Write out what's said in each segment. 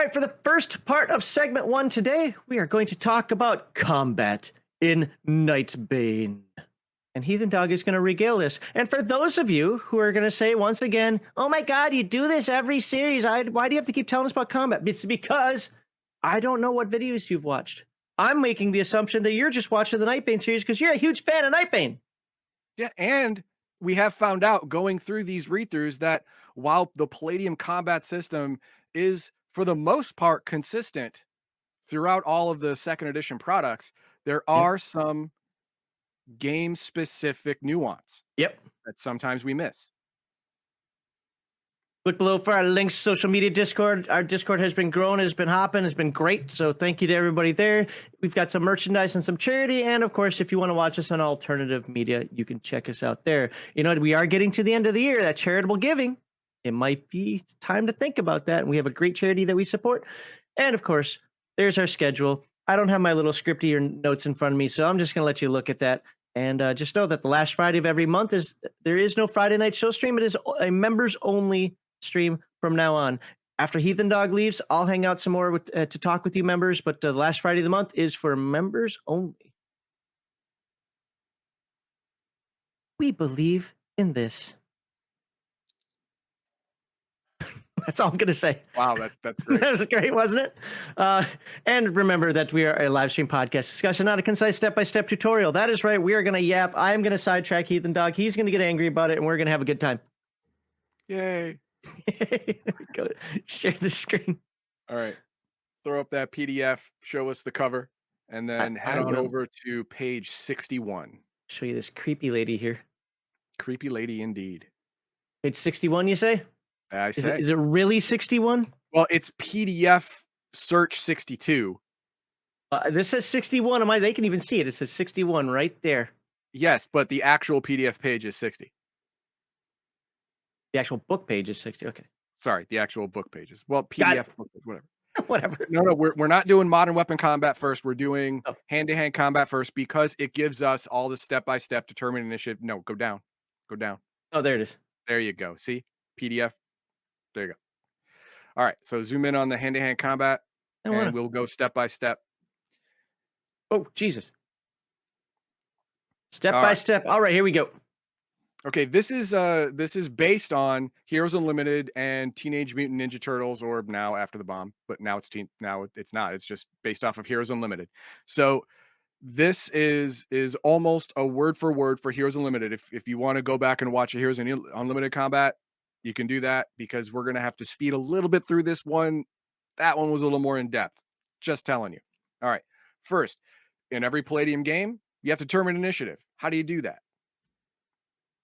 right, for the first part of segment 1 today, we are going to talk about combat in Nightbane. And Heathen Dog is going to regale this. And for those of you who are going to say once again, oh my God, you do this every series. Why do you have to keep telling us about combat? It's because I don't know what videos you've watched. I'm making the assumption that you're just watching the Nightbane series because you're a huge fan of Nightbane. Yeah, and we have found out going through these read-throughs that while the Palladium combat system is, for the most part, consistent throughout all of the second edition products, there Yep. are some game-specific nuance Yep. that sometimes we miss. Look below for our links, social media, Discord. Our Discord has been growing, has been hopping, has been great. So thank you to everybody there. We've got some merchandise and some charity. And of course, if you want to watch us on alternative media, you can check us out there. You know, we are getting to the end of the year, that charitable giving. It might be time to think about that. And we have a great charity that we support. And of course, there's our schedule. I don't have my little scripty or notes in front of me, so I'm just going to let you look at that. And just know that the last Friday of every month there is no Friday night show stream. It is a members only stream from now on. After Heathen Dog leaves, I'll hang out some more to talk with you members, but the last Friday of the month is for members only. We believe in this. That's all I'm going to say. Wow, that's great. That was great, wasn't it? And remember that we are a live stream podcast discussion, not a concise step-by-step tutorial. That is right. We are going to yap. I'm going to sidetrack Heathen Dog. He's going to get angry about it, and we're going to have a good time. Yay. Go share the screen. All right. Throw up that PDF, show us the cover, and then head on over to page 61. Show you this creepy lady here. Creepy lady indeed. Page 61, you say? I say. Is it really 61? Well, it's PDF search 62. This says 61. They can even see it. It says 61 right there. Yes, but the actual PDF page is 60. The actual book page is 60. Okay. Sorry, the actual book pages. Well, PDF book page, whatever. Whatever. No, we're not doing modern weapon combat first. We're doing hand-to-hand combat first because it gives us all the step-by-step determined initiative. No, go down. Go down. Oh, there it is. There you go. See? PDF. There you go. All right, so zoom in on the hand-to-hand combat, and we'll go step-by-step. Oh, Jesus. Step-by-step. All right, here we go. Okay, this is based on Heroes Unlimited and Teenage Mutant Ninja Turtles, or now After the Bomb, but now it's not. It's just based off of Heroes Unlimited. So this is almost a word for word for Heroes Unlimited. If you want to go back and watch a Heroes Unlimited combat, you can do that because we're gonna have to speed a little bit through this one. That one was a little more in depth. Just telling you. All right. First, in every Palladium game, you have to determine initiative. How do you do that?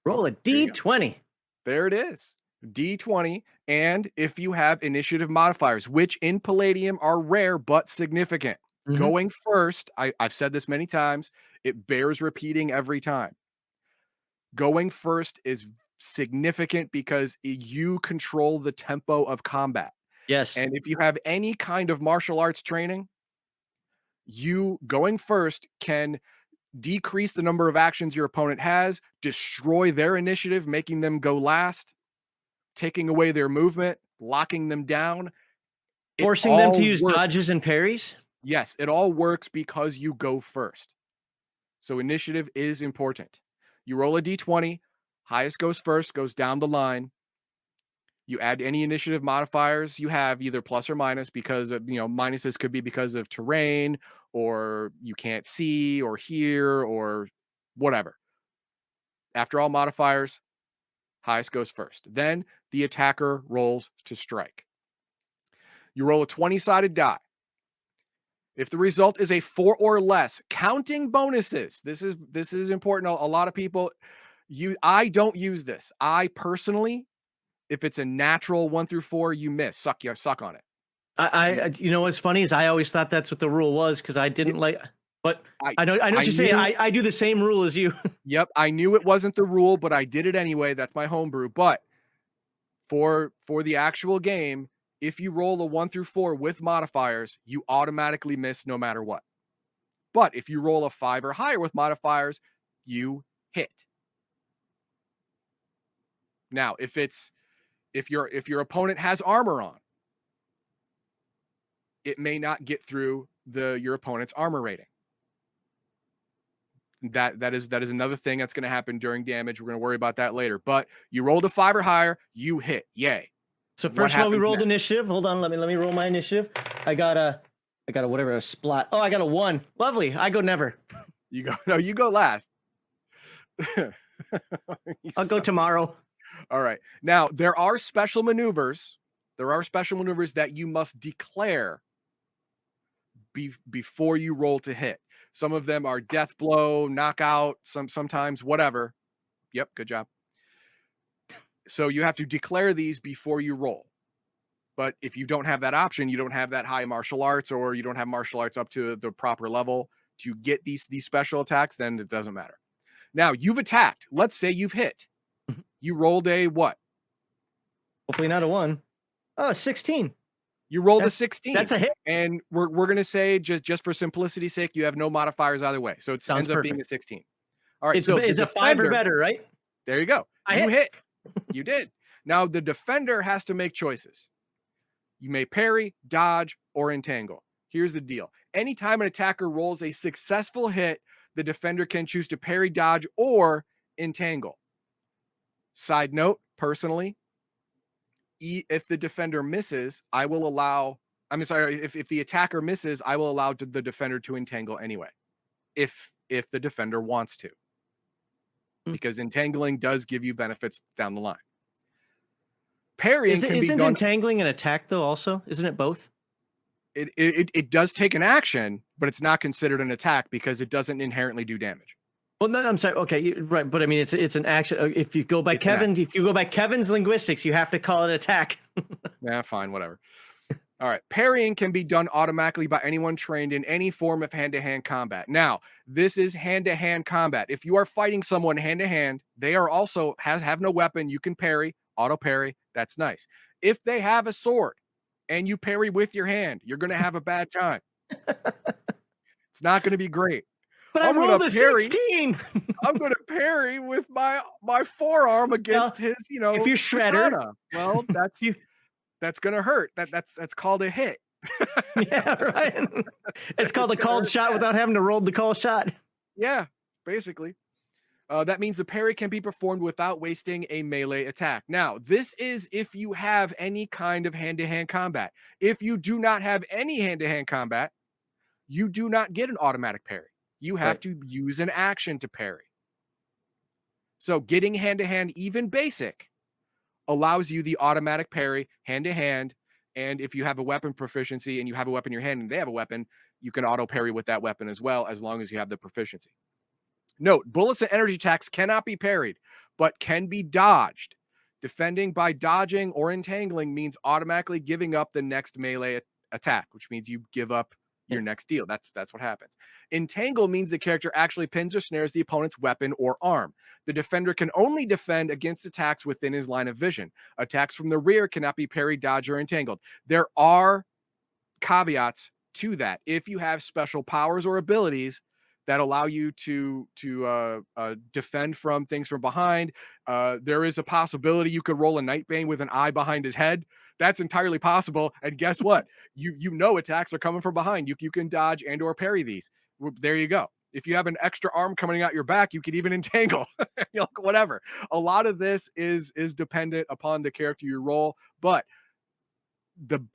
Roll a D20. There it is. D20. And if you have initiative modifiers, which in Palladium are rare but significant. Going first, I've said this many times, it bears repeating every time. Going first is significant because you control the tempo of combat. Yes. And if you have any kind of martial arts training, you going first can decrease the number of actions your opponent has, destroy their initiative, making them go last, taking away their movement, locking them down. Forcing them to use dodges and parries? Yes, it all works because you go first. So initiative is important. You roll a d20, highest goes first, goes down the line. You add any initiative modifiers you have, either plus or minus, because of, minuses could be because of terrain, or you can't see or hear or whatever. After all modifiers, highest goes first. Then the attacker rolls to strike. You roll a 20-sided die. If the result is a 4 or less, counting bonuses, this is important. A lot of people, I don't use this. I personally, if it's a natural 1 through 4, you miss. Suck on it. I you know what's funny is I always thought that's what the rule was because I didn't but I know what you're saying. I do the same rule as you. Yep, I knew it wasn't the rule, but I did it anyway. That's my homebrew. But for the actual game, if you roll a 1 through 4 with modifiers, you automatically miss no matter what. But if you roll a 5 or higher with modifiers, you hit. Now, if your opponent has armor on, it may not get through your opponent's armor rating. That is another thing that's going to happen during damage. We're going to worry about that later. But you rolled a 5 or higher, you hit. Yay. So first of all, we rolled initiative. Hold on, let me roll my initiative. I got a whatever, a splat. Oh, I got a 1. Lovely. I go never. You go last. I'll go tomorrow. All right. Now, there are special maneuvers. There are special maneuvers that you must declare before you roll to hit. Some of them are death blow, knockout, sometimes whatever. Yep, good job. So you have to declare these before you roll. But if you don't have that option, you don't have that high martial arts, or you don't have martial arts up to the proper level to get these special attacks, then it doesn't matter. Now, you've attacked. Let's say you've hit. You rolled a what? Hopefully not a 1. Oh, 16. You rolled a 16. That's a hit. And we're going to say, just for simplicity's sake, you have no modifiers either way. So it ends up being a 16. All right. It's a 5 or better, right? There you go. You hit. You did. Now, the defender has to make choices. You may parry, dodge, or entangle. Here's the deal. Anytime an attacker rolls a successful hit, the defender can choose to parry, dodge, or entangle. Side note, personally, if the defender misses, if the attacker misses, I will allow the defender to entangle anyway, if the defender wants to, because entangling does give you benefits down the line. Parrying isn't entangling an attack though? Also, isn't it both? It does take an action, but it's not considered an attack because it doesn't inherently do damage. Well, no, I'm sorry. Okay, right, but I mean, it's an action. If you go by Kevin's linguistics, you have to call it attack. Yeah, fine, whatever. All right, parrying can be done automatically by anyone trained in any form of hand-to-hand combat. Now, this is hand-to-hand combat. If you are fighting someone hand-to-hand, they are also have no weapon. You can parry, auto parry. That's nice. If they have a sword and you parry with your hand, you're going to have a bad time. It's not going to be great. But I rolled a 16. I'm going to parry with my forearm against his, if you shredder, katana. Well, that's going to hurt. That's called a hit. Yeah, right. It's called a called shot without having to roll the call shot. Yeah, basically. That means the parry can be performed without wasting a melee attack. Now, this is if you have any kind of hand-to-hand combat. If you do not have any hand-to-hand combat, you do not get an automatic parry. You have to use an action to parry. So getting hand-to-hand, even basic, allows you the automatic parry hand-to-hand. And if you have a weapon proficiency and you have a weapon in your hand and they have a weapon, you can auto parry with that weapon as well, as long as you have the proficiency. Note, bullets and energy attacks cannot be parried, but can be dodged. Defending by dodging or entangling means automatically giving up the next melee attack, which means you give up your next deal. That's what happens. Entangle means the character actually pins or snares the opponent's weapon or arm. The defender can only defend against attacks within his line of vision. Attacks from the rear cannot be parried, dodged, or entangled. There are caveats to that. If you have special powers or abilities that allow you to defend from things from behind, there is a possibility you could roll a Nightbane with an eye behind his head. That's entirely possible. And guess what? You attacks are coming from behind. You can dodge and or parry these. There you go. If you have an extra arm coming out your back, you could even entangle. Whatever. A lot of this is dependent upon the character you roll. But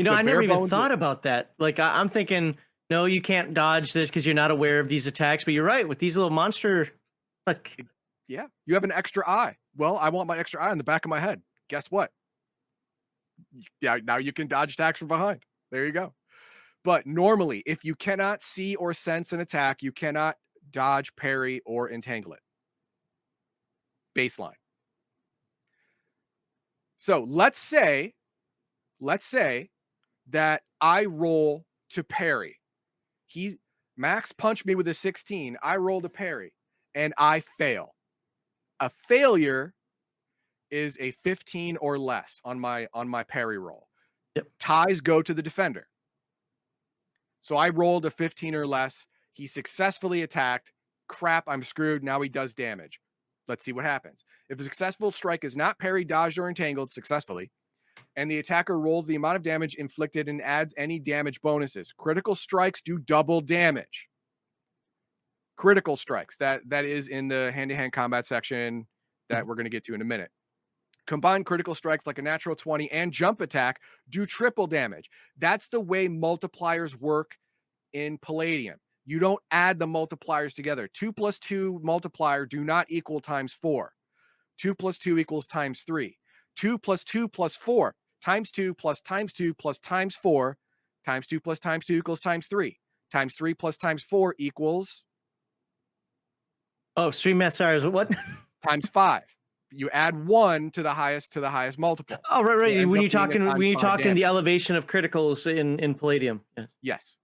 I never even thought about that. Like I'm thinking, no, you can't dodge this because you're not aware of these attacks. But you're right. With these little monster, yeah, you have an extra eye. Well, I want my extra eye on the back of my head. Guess what? Yeah, now you can dodge attacks from behind. There you go. But normally, if you cannot see or sense an attack, you cannot dodge, parry, or entangle it. Baseline. So let's say that I roll to parry. Max punched me with a 16. I rolled a parry and I fail. A failure is a 15 or less on my parry roll. Yep. Ties go to the defender. So I rolled a 15 or less. He successfully attacked. Crap, I'm screwed. Now he does damage. Let's see what happens. If a successful strike is not parried, dodged, or entangled successfully, and the attacker rolls the amount of damage inflicted and adds any damage bonuses. Critical strikes do double damage. Critical strikes, that is in the hand-to-hand combat section that we're going to get to in a minute. Combined critical strikes like a natural 20 and jump attack do triple damage. That's the way multipliers work in Palladium. You don't add the multipliers together. 2 plus 2 multiplier do not equal times 4. 2 plus 2 equals times 3. 2 plus 2 plus 4 times 2 plus times 2 plus times 4 times 2 plus times 2 equals times 3. Times 3 plus times 4 equals... Oh, stream math, sorry, what? times 5. You add 1 to the highest multiple. Oh, right, right. So when you talking the elevation of criticals in Palladium. Yes. Yes.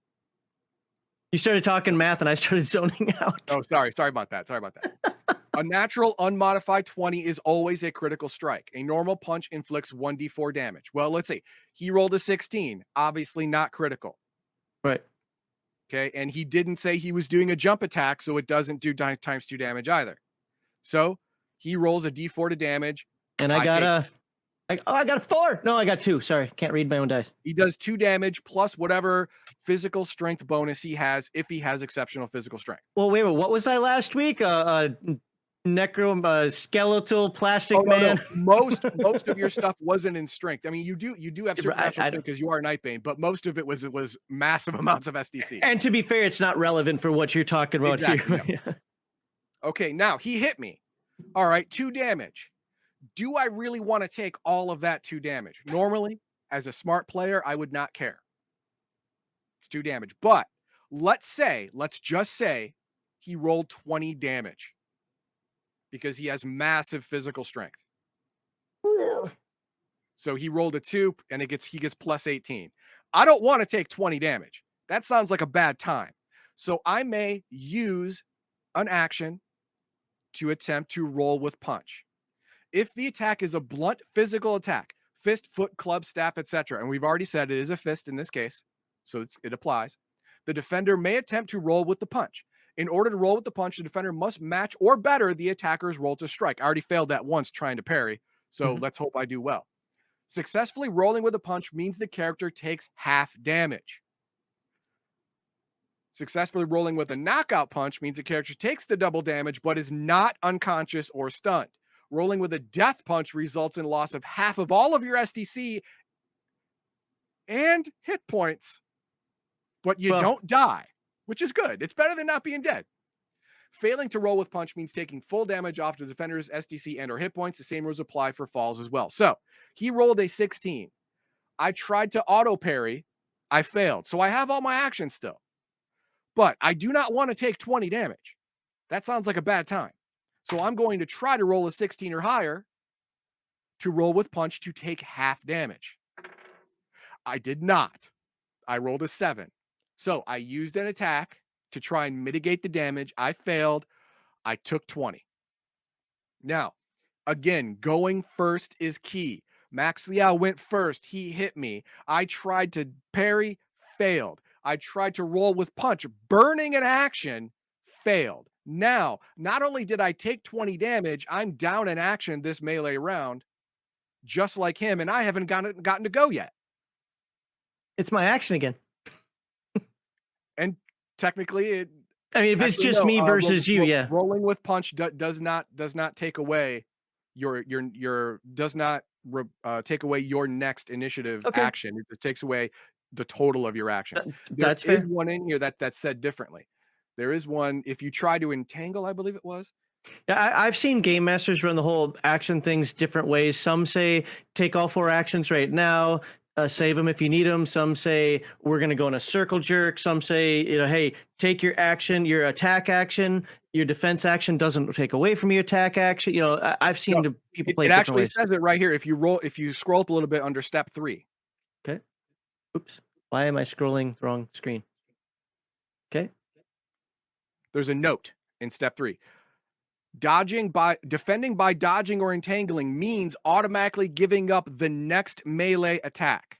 You started talking math and I started zoning out. Oh, sorry about that. A natural unmodified 20 is always a critical strike. A normal punch inflicts 1d4 damage. Well, let's see. He rolled a 16, obviously not critical. Right. Okay, and he didn't say he was doing a jump attack, so it doesn't do times 2 damage either. So he rolls a d4 to damage. And I got a 4. No, I got 2. Sorry, can't read my own dice. He does 2 damage plus whatever physical strength bonus he has if he has exceptional physical strength. Well, wait, what was I last week? Skeletal plastic man. No. Most of your stuff wasn't in strength. I mean, you do have supernatural strength because you are Nightbane, but most of it was massive amounts of S.D.C. And to be fair, it's not relevant for what you're talking about exactly, here. Yeah. Okay, now he hit me. All right, 2 damage. Do I really want to take all of that 2 damage? Normally, as a smart player, I would not care. It's 2 damage. But let's just say he rolled 20 damage because he has massive physical strength. So he rolled a 2 and he gets plus 18. I don't want to take 20 damage. That sounds like a bad time. So I may use an action to attempt to roll with punch. If the attack is a blunt physical attack, fist, foot, club, staff, etc., and we've already said it is a fist in this case, so it applies, the defender may attempt to roll with the punch. In order to roll with the punch, the defender must match or better the attacker's roll to strike. I already failed that once trying to parry, so let's hope I do well. Successfully rolling with a punch means the character takes half damage. Successfully rolling with a knockout punch means the character takes the double damage but is not unconscious or stunned. Rolling with a death punch results in loss of half of all of your S.D.C and hit points, but you don't die, which is good. It's better than not being dead. Failing to roll with punch means taking full damage off the defender's S.D.C and or hit points. The same rules apply for falls as well. So he rolled a 16. I tried to auto parry. I failed. So I have all my actions still. But I do not want to take 20 damage. That sounds like a bad time. So I'm going to try to roll a 16 or higher to roll with punch to take half damage. I did not. I rolled a 7. So I used an attack to try and mitigate the damage. I failed. I took 20. Now, again, going first is key. Max Liao went first. He hit me. I tried to parry, failed. I tried to roll with punch, burning an action, failed. Now, not only did I take 20 damage, I'm down in action this melee round, just like him, and I haven't gotten to go yet. It's my action again. And technically, if it's just me versus you, yeah. Rolling with punch does not take away take away your next initiative action. It takes away the total of your actions. That's there fair. is one in here that's said differently. There is one, if you try to entangle, I believe it was. Yeah, I've seen game masters run the whole action things different ways. Some say take all 4 actions right now, save them if you need them. Some say we're going to go in a circle jerk. Some say, hey, take your action, your attack action, your defense action doesn't take away from your attack action. I've seen people play. It actually says it right here. If you scroll up a little bit under step 3. Okay. Oops. Why am I scrolling the wrong screen? Okay. There's a note in step 3. Defending by dodging or entangling means automatically giving up the next melee attack.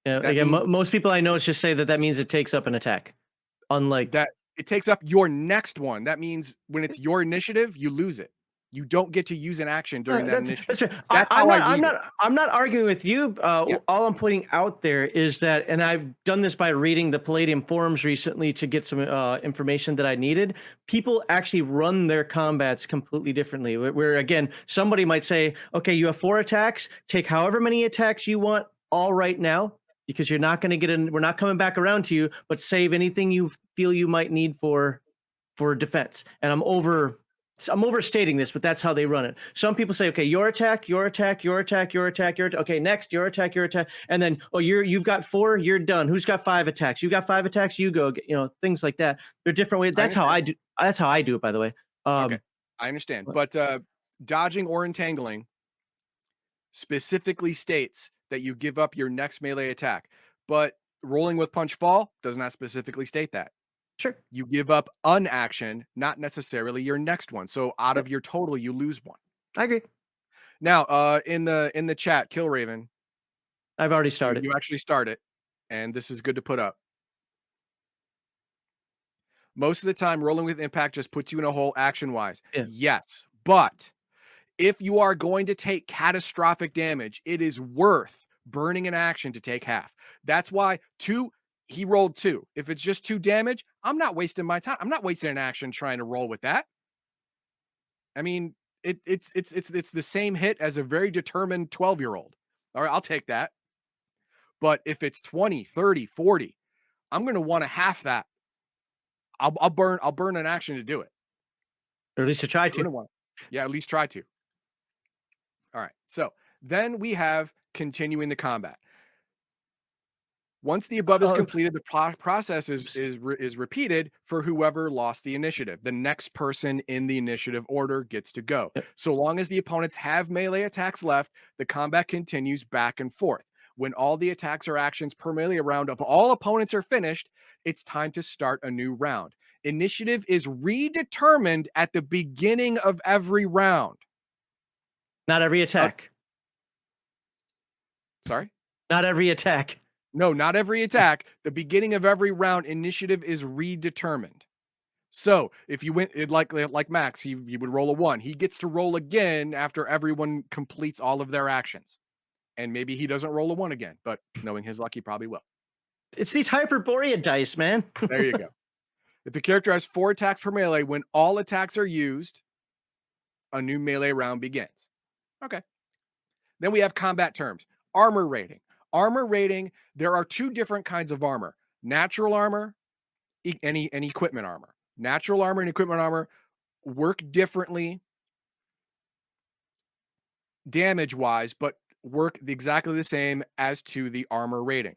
Yeah, again, most people I know just say that means it takes up an attack. Unlike that, it takes up your next one. That means when it's your initiative, you lose it. You don't get to use an action during that initiative. That's right. That's how I read it. I'm not arguing with you. Yeah. All I'm putting out there is that, and I've done this by reading the Palladium forums recently to get some information that I needed. People actually run their combats completely differently. Where again, somebody might say, okay, you have 4 attacks, take however many attacks you want all right now, because you're not going to get in. We're not coming back around to you, but save anything you feel you might need for defense. And I'm overstating this, but that's how they run it. Some people say, okay, your attack, your attack, your attack, your attack, your okay, next, your attack, and then you've got 4, you're done. Who's got 5 attacks? You got 5 attacks, you go. Things like that. They're different ways. That's how I do. That's how I do it, by the way. Okay, I understand. But dodging or entangling specifically states that you give up your next melee attack. But rolling with punch fall does not specifically state that. Sure. You give up an action, not necessarily your next one. So out of your total, you lose one. I agree. Now, in the chat, Kill Raven, I've already started. you actually start it, and this is good to put up. Most of the time, rolling with impact just puts you in a hole action-wise. Yeah. Yes, but if you are going to take catastrophic damage, it is worth burning an action to take half. That's why he rolled 2. If it's just 2 damage, I'm not wasting my time. I'm not wasting an action trying to roll with that. I mean, it's the same hit as a very determined 12-year-old. All right, I'll take that. But if it's 20, 30, 40, I'm going to want to half that. I'll burn an action to do it. Or at least to try to. Yeah, at least try to. All right. So then we have continuing the combat. Once the above is completed, the process is repeated for whoever lost the initiative. The next person in the initiative order gets to go. Yep. So long as the opponents have melee attacks left, the combat continues back and forth. When all the attacks or actions per melee round of all opponents are finished, it's time to start a new round. Initiative is redetermined at the beginning of every round. Not every attack. Sorry? Not every attack. No, not every attack. The beginning of every round, initiative is redetermined. So if you went like Max, he would roll a 1. He gets to roll again after everyone completes all of their actions. And maybe he doesn't roll a 1 again, but knowing his luck, he probably will. It's these Hyperborea dice, man. There you go. If the character has 4 attacks per melee, when all attacks are used, a new melee round begins. Okay. Then we have combat terms. Armor rating. Armor rating, there are 2 different kinds of armor. Natural armor and equipment armor. Natural armor and equipment armor work differently damage-wise, but work exactly the same as to the armor rating.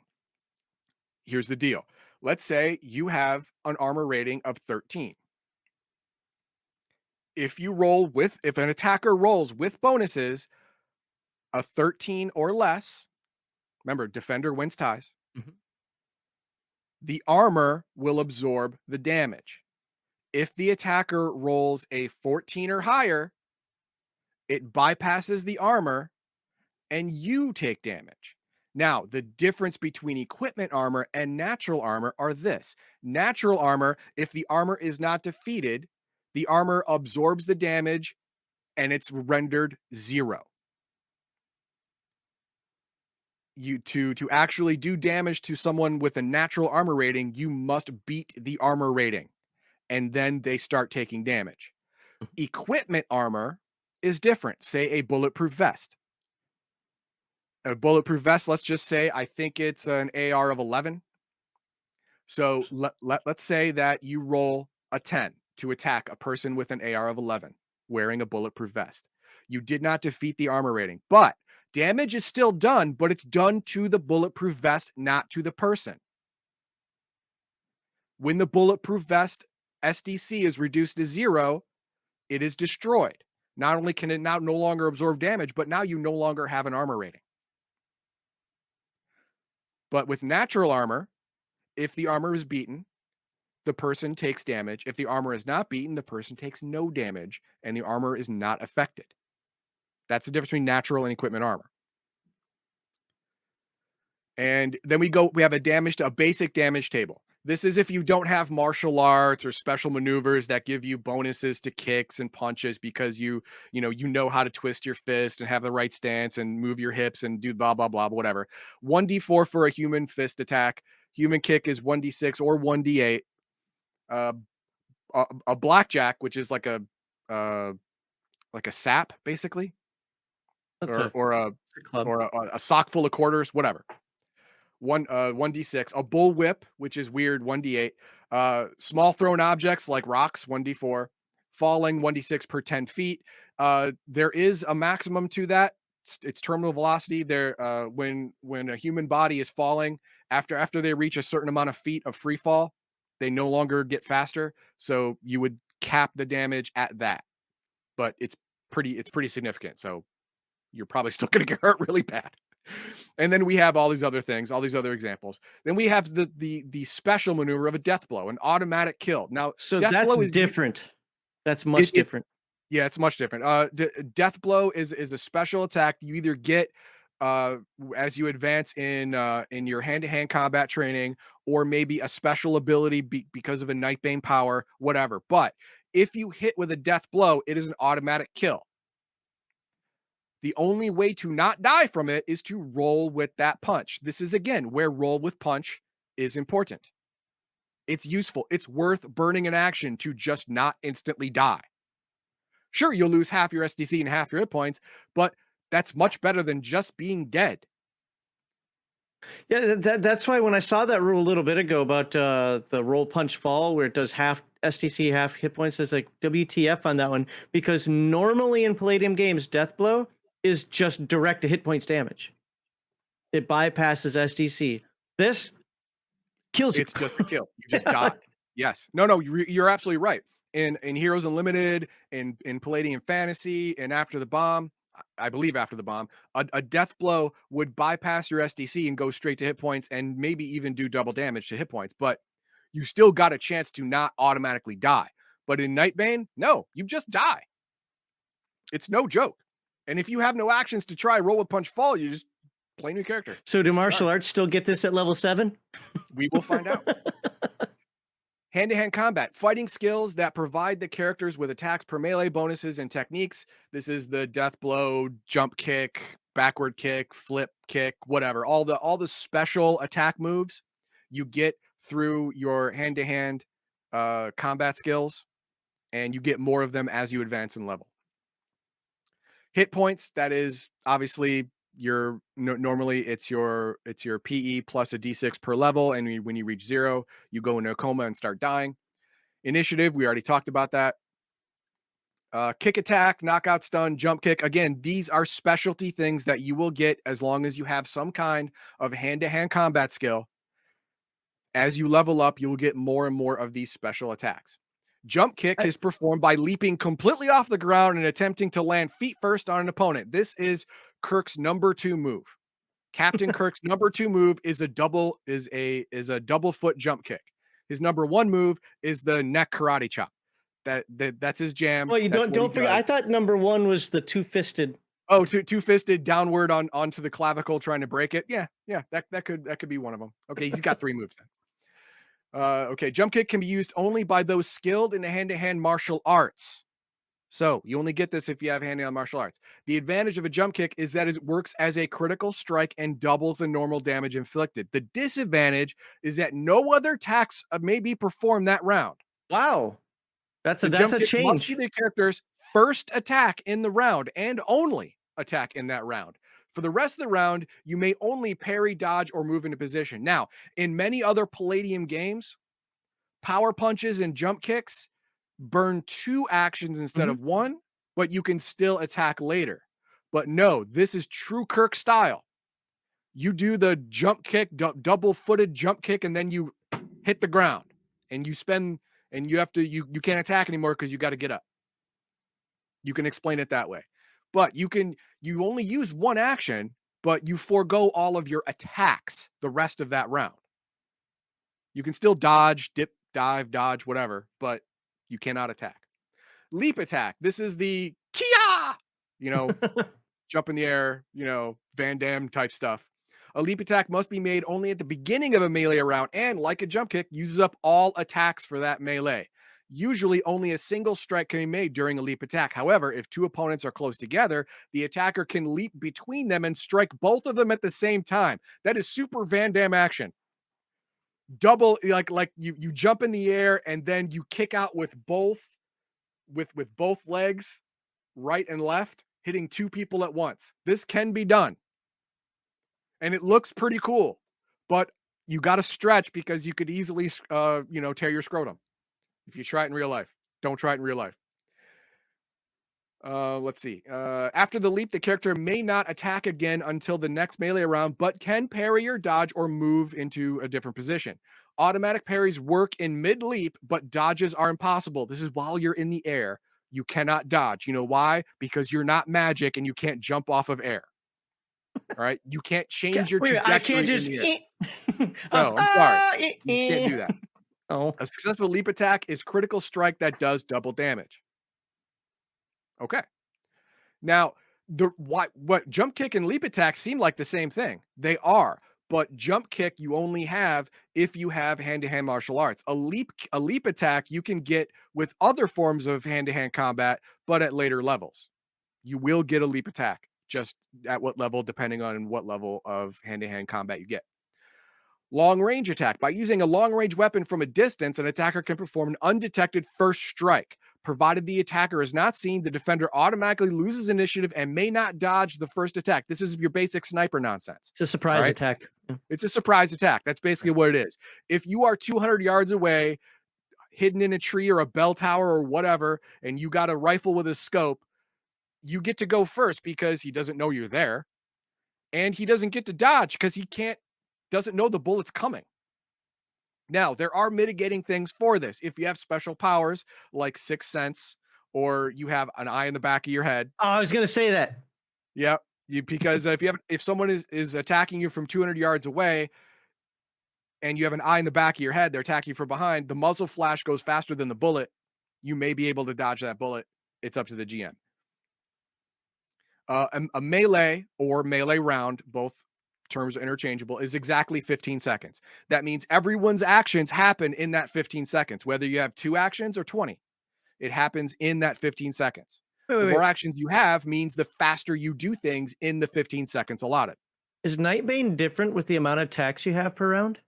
Here's the deal. Let's say you have an armor rating of 13. If an attacker rolls with bonuses, a 13 or less, remember, defender wins ties. Mhm. The armor will absorb the damage. If the attacker rolls a 14 or higher, it bypasses the armor and you take damage. Now, the difference between equipment armor and natural armor are this. Natural armor, if the armor is not defeated, the armor absorbs the damage and it's rendered 0. To actually do damage to someone with a natural armor rating, you must beat the armor rating, and then they start taking damage. Equipment armor is different. Say a bulletproof vest. A bulletproof vest, let's just say, I think it's an AR of 11. So let's say that you roll a 10 to attack a person with an AR of 11 wearing a bulletproof vest. You did not defeat the armor rating, but damage is still done, but it's done to the bulletproof vest, not to the person. When the bulletproof vest S.D.C is reduced to 0, it is destroyed. Not only can it now no longer absorb damage, but now you no longer have an armor rating. But with natural armor, if the armor is beaten, the person takes damage. If the armor is not beaten, the person takes no damage, and the armor is not affected. That's the difference between natural and equipment armor. And then we have a basic damage table. This is if you don't have martial arts or special maneuvers that give you bonuses to kicks and punches because you know how to twist your fist and have the right stance and move your hips and do blah blah blah whatever. 1d4 for a human fist attack. Human kick is 1d6 or 1d8. Uh, a blackjack, which is uh, like a sap basically, That's or a, or a it's a club. or a sock full of quarters, whatever. 1d6, a bullwhip, which is weird, 1d8, small thrown objects like rocks, 1d4, falling, 1d6 per 10 feet. There is a maximum to that. It's terminal velocity. There, when a human body is falling, after they reach a certain amount of feet of free fall, they no longer get faster. So you would cap the damage at that, but it's pretty significant. So you're probably still going to get hurt really bad. And then we have all these other things, all these other examples. Then we have the special maneuver of a death blow, an automatic kill. Now, So death that's blow is different. That's much it different. yeah, it's much different. Death blow is a special attack you either get as you advance in your hand-to-hand combat training, or maybe a special ability because of a Nightbane power, whatever. But if you hit with a death blow, it is an automatic kill. The only way to not die from it is to roll with that punch. This is again where roll with punch is important. It's useful. It's worth burning an action to just not instantly die. Sure, you'll lose half your S.D.C and half your hit points, but that's much better than just being dead. Yeah, that's why when I saw that rule a little bit ago about the roll punch fall, where it does half STC, half hit points, it's like WTF on that one. Because normally in Palladium games, Death Blow is just direct to hit points damage. It bypasses SDC. This kills you. It's just a kill. You just die. Yes. No, you're absolutely right. In Heroes Unlimited, in Palladium Fantasy, and After the Bomb, I believe After the Bomb, a death blow would bypass your SDC and go straight to hit points and maybe even do double damage to hit points, but you still got a chance to not automatically die. But in Nightbane, no, you just die. It's no joke. And if you have no actions to try roll with punch fall, you just play new character. So do martial arts still get this at level 7? We will find out. Hand-to-hand combat, fighting skills that provide the characters with attacks per melee bonuses and techniques. This is the death blow, jump kick, backward kick, flip kick, whatever. All the special attack moves you get through your hand-to-hand combat skills, and you get more of them as you advance in level. Hit points, that is obviously normally it's your PE plus a D6 per level, and when you reach 0, you go into a coma and start dying. Initiative, we already talked about that. Kick attack, knockout stun, jump kick. Again, these are specialty things that you will get as long as you have some kind of hand-to-hand combat skill. As you level up, you will get more and more of these special attacks. Jump kick is performed by leaping completely off the ground and attempting to land feet first on an opponent. This is Kirk's number 2 move. Captain Kirk's number 2 move is a double foot jump kick. His number 1 move is the neck karate chop. That's his jam. Well, you That's don't what he forget. does. I thought number 1 was the two-fisted. Oh, two-fisted downward onto the clavicle trying to break it. Yeah, that could be one of them. Okay, he's got 3 moves then. Okay, jump kick can be used only by those skilled in the hand-to-hand martial arts. So you only get this if you have hand-to-hand martial arts. The advantage of a jump kick is that it works as a critical strike and doubles the normal damage inflicted. The disadvantage is that no other attacks may be performed that round. Wow. That's The a jump kick must change. be the character's first attack in the round and only attack in that round. For the rest of the round, you may only parry, dodge, or move into position. Now, in many other Palladium games, power punches and jump kicks burn 2 actions instead of 1, but you can still attack later. But no, this is true Kirk style. You do the jump kick, double-footed jump kick, and then you hit the ground. And you can't attack anymore because you got to get up. You can explain it that way. But you only use 1 action, but you forego all of your attacks the rest of that round. You can still dodge, dip, dive, dodge, whatever, but you cannot attack. Leap attack. This is the Kia, jump in the air, Van Damme type stuff. A leap attack must be made only at the beginning of a melee round and, like a jump kick, uses up all attacks for that melee. Usually, only a single strike can be made during a leap attack. However, if two opponents are close together, the attacker can leap between them and strike both of them at the same time. That is super Van Damme action. Double, like you jump in the air and then you kick out with both legs, right and left, hitting two people at once. This can be done. And it looks pretty cool, but you got to stretch because you could easily, tear your scrotum if you try it in real life. Don't try it in real life. Let's see. After the leap, the character may not attack again until the next melee round, but can parry or dodge or move into a different position. Automatic parries work in mid-leap, but dodges are impossible. This is while you're in the air. You cannot dodge. You know why? Because you're not magic and you can't jump off of air. All right? You can't change your trajectory. I can't just. In the air. No, I'm sorry. You can't do that. Oh. A successful leap attack is critical strike that does double damage. Okay. Now, what jump kick and leap attack seem like the same thing. They are, but jump kick you only have if you have hand-to-hand martial arts. A leap attack you can get with other forms of hand-to-hand combat, but at later levels. You will get a leap attack, just at what level, depending on what level of hand-to-hand combat you get. Long range attack. By using a long range weapon from a distance, an attacker can perform an undetected first strike. Provided the attacker is not seen, the defender automatically loses initiative and may not dodge the first attack. This is your basic sniper nonsense. It's a surprise attack. It's a surprise attack. That's basically what it is. If you are 200 yards away, hidden in a tree or a bell tower or whatever, and you got a rifle with a scope, you get to go first because he doesn't know you're there. And he doesn't get to dodge because he doesn't know the bullet's coming. Now, there are mitigating things for this. If you have special powers like Sixth Sense, or you have an eye in the back of your head. Oh, I was going to say that. Yeah, because if someone is attacking you from 200 yards away, and you have an eye in the back of your head, they're attacking you from behind. The muzzle flash goes faster than the bullet. You may be able to dodge that bullet. It's up to the GM. A melee or melee round, both terms are interchangeable, is exactly 15 seconds. That means everyone's actions happen in that 15 seconds, whether you have 2 actions or 20. It happens in that 15 seconds. The more actions you have means the faster you do things in the 15 seconds allotted. Is Nightbane different with the amount of attacks you have per round?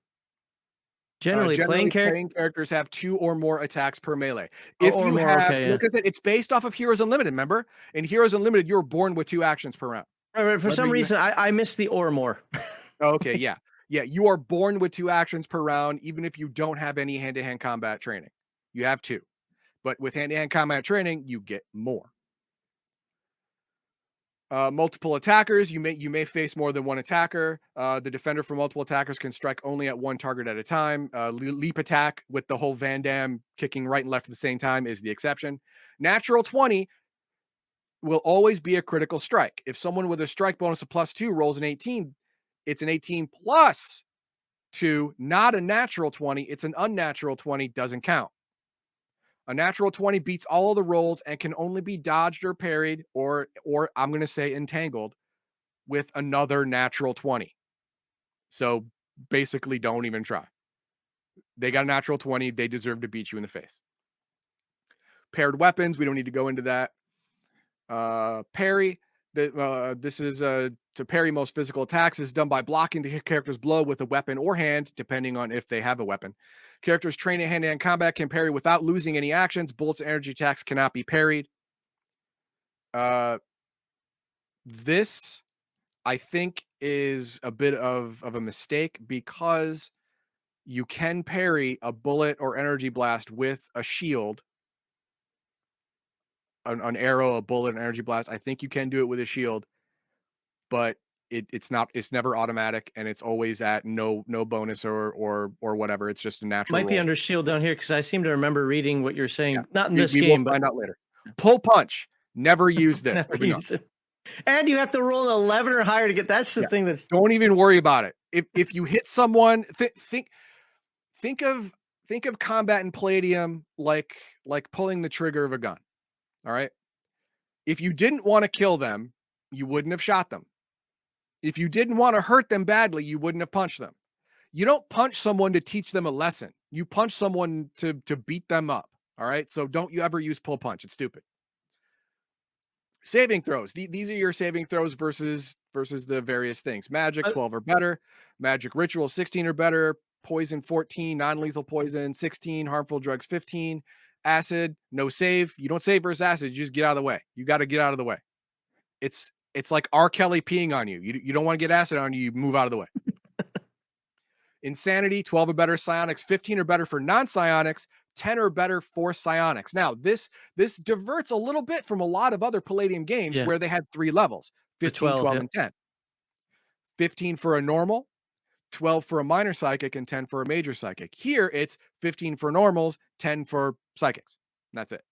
Generally playing characters have 2 or more attacks per melee. If you have, like I said, it's based off of Heroes Unlimited, remember? In Heroes Unlimited, you're born with 2 actions per round. Right. For some reason, I missed the or more. Okay, yeah. Yeah, you are born with 2 actions per round, even if you don't have any hand-to-hand combat training. You have 2. But with hand-to-hand combat training, you get more. Multiple attackers, you may face more than one attacker. The defender for multiple attackers can strike only at one target at a time. Leap attack with the whole Van Damme kicking right and left at the same time is the exception. Natural 20 will always be a critical strike. If someone with a strike bonus of +2 rolls an 18, it's an 18 plus 2, not a natural 20. It's an unnatural 20, doesn't count. A natural 20 beats all of the rolls and can only be dodged or parried, or I'm going to say entangled, with another natural 20. So basically, don't even try. They got a natural 20. They deserve to beat you in the face. Paired weapons. We don't need to go into that. Parry. This is to parry most physical attacks. Is done by blocking the character's blow with a weapon or hand, depending on if they have a weapon. Characters trained in hand-to-hand combat can parry without losing any actions. Bullets and energy attacks cannot be parried. This, I think, is a bit of a mistake because you can parry a bullet or energy blast with a shield. An arrow, a bullet, an energy blast. I think you can do it with a shield, but it's never automatic, and it's always at no bonus or whatever. It's just a natural. Might be under shield down here because I seem to remember reading what you're saying. Yeah. Not in this we game, will find out later. Pull punch. Never use this. Never use it. And you have to roll an 11 or higher to get. That's the thing that. Don't even worry about it. If you hit someone, think of combat in Palladium like pulling the trigger of a gun. All right. If you didn't want to kill them, you wouldn't have shot them. If you didn't want to hurt them badly, you wouldn't have punched them. You don't punch someone to teach them a lesson. You punch someone to beat them up. All right. So don't you ever use pull punch. It's stupid. Saving throws. These are your saving throws versus the various things. Magic Uh, 12 or better. Magic ritual 16 or better. Poison 14. Non-lethal poison 16. Harmful drugs 15. Acid, no save. You don't save versus acid. You just get out of the way. You got to get out of the way. It's like R. Kelly peeing on you. You don't want to get acid on you. You move out of the way. Insanity, 12 or better. Psionics, 15 or better for non-psionics, 10 or better for psionics. Now, this diverts a little bit from a lot of other Palladium games yeah, where they had 3 levels, the 15, 12. 12, Yep. and 10. 15 for a normal, 12 for a minor psychic, and 10 for a major psychic. Here, it's 15 for normals, 10 for psychics. That's it.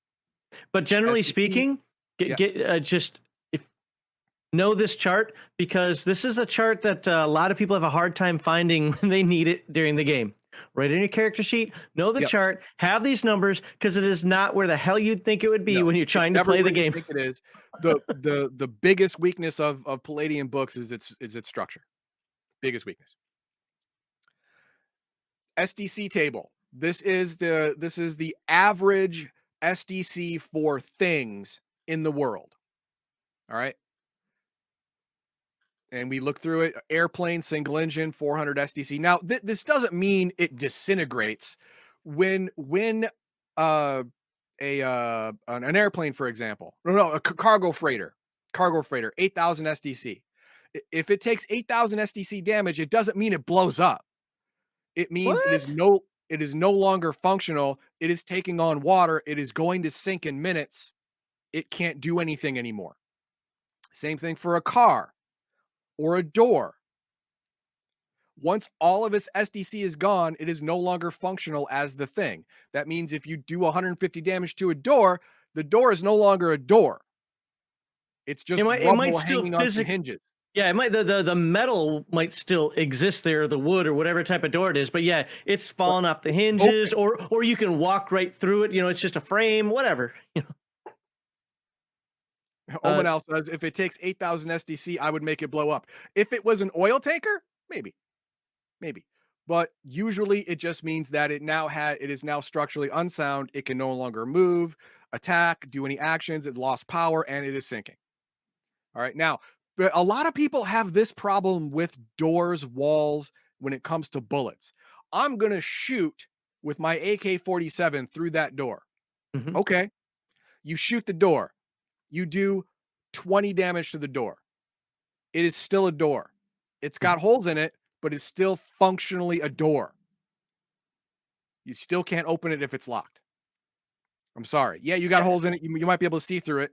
But generally S.D.C, speaking, yeah. just if know this chart, because this is a chart that a lot of people have a hard time finding when they need it during the game. Right in your character sheet, know the Yep. chart, have these numbers, because it is not where the hell you'd think it would be No, when you're it's trying to never play the where you game. think it is. The biggest weakness of Palladium Books is its structure. Biggest weakness. S.D.C table. This is the average S.D.C for things in the world. All right. And we look through it. Airplane, single engine, 400 S.D.C. Now, this doesn't mean it disintegrates. When uh an airplane, for example, no, a cargo freighter, 8,000 S.D.C. If it takes 8,000 S.D.C damage, it doesn't mean it blows up. It means What? it is no longer functional. It is taking on water. It is going to sink in minutes. It can't do anything anymore. Same thing for a car or a door. Once all of its SDC is gone, it is no longer functional as the thing. That means if you do 150 damage to a door, the door is no longer a door. It's just It might rubble still hanging on some physically. hinges. Yeah, it might the metal might still exist there, the wood or whatever type of door it is, but yeah, it's But falling off the it's hinges, open. or you can walk right through it. It's just a frame, whatever. Uh, Omanal says if it takes 8,000 SDC, I would make it blow up. If it was an oil tanker, maybe. But usually it just means that it is now structurally unsound. It can no longer move, attack, do any actions. It lost power and it is sinking. All right. Now, but a lot of people have this problem with doors, walls when it comes to bullets. I'm going to shoot with my AK-47 through that door. mhm. Okay. You shoot the door. You do 20 damage to the door. It is still a door. It's got holes in it, but it's still functionally a door. You still can't open it if it's locked. I'm sorry. Yeah, you got Yeah, holes in it. You might be able to see through it,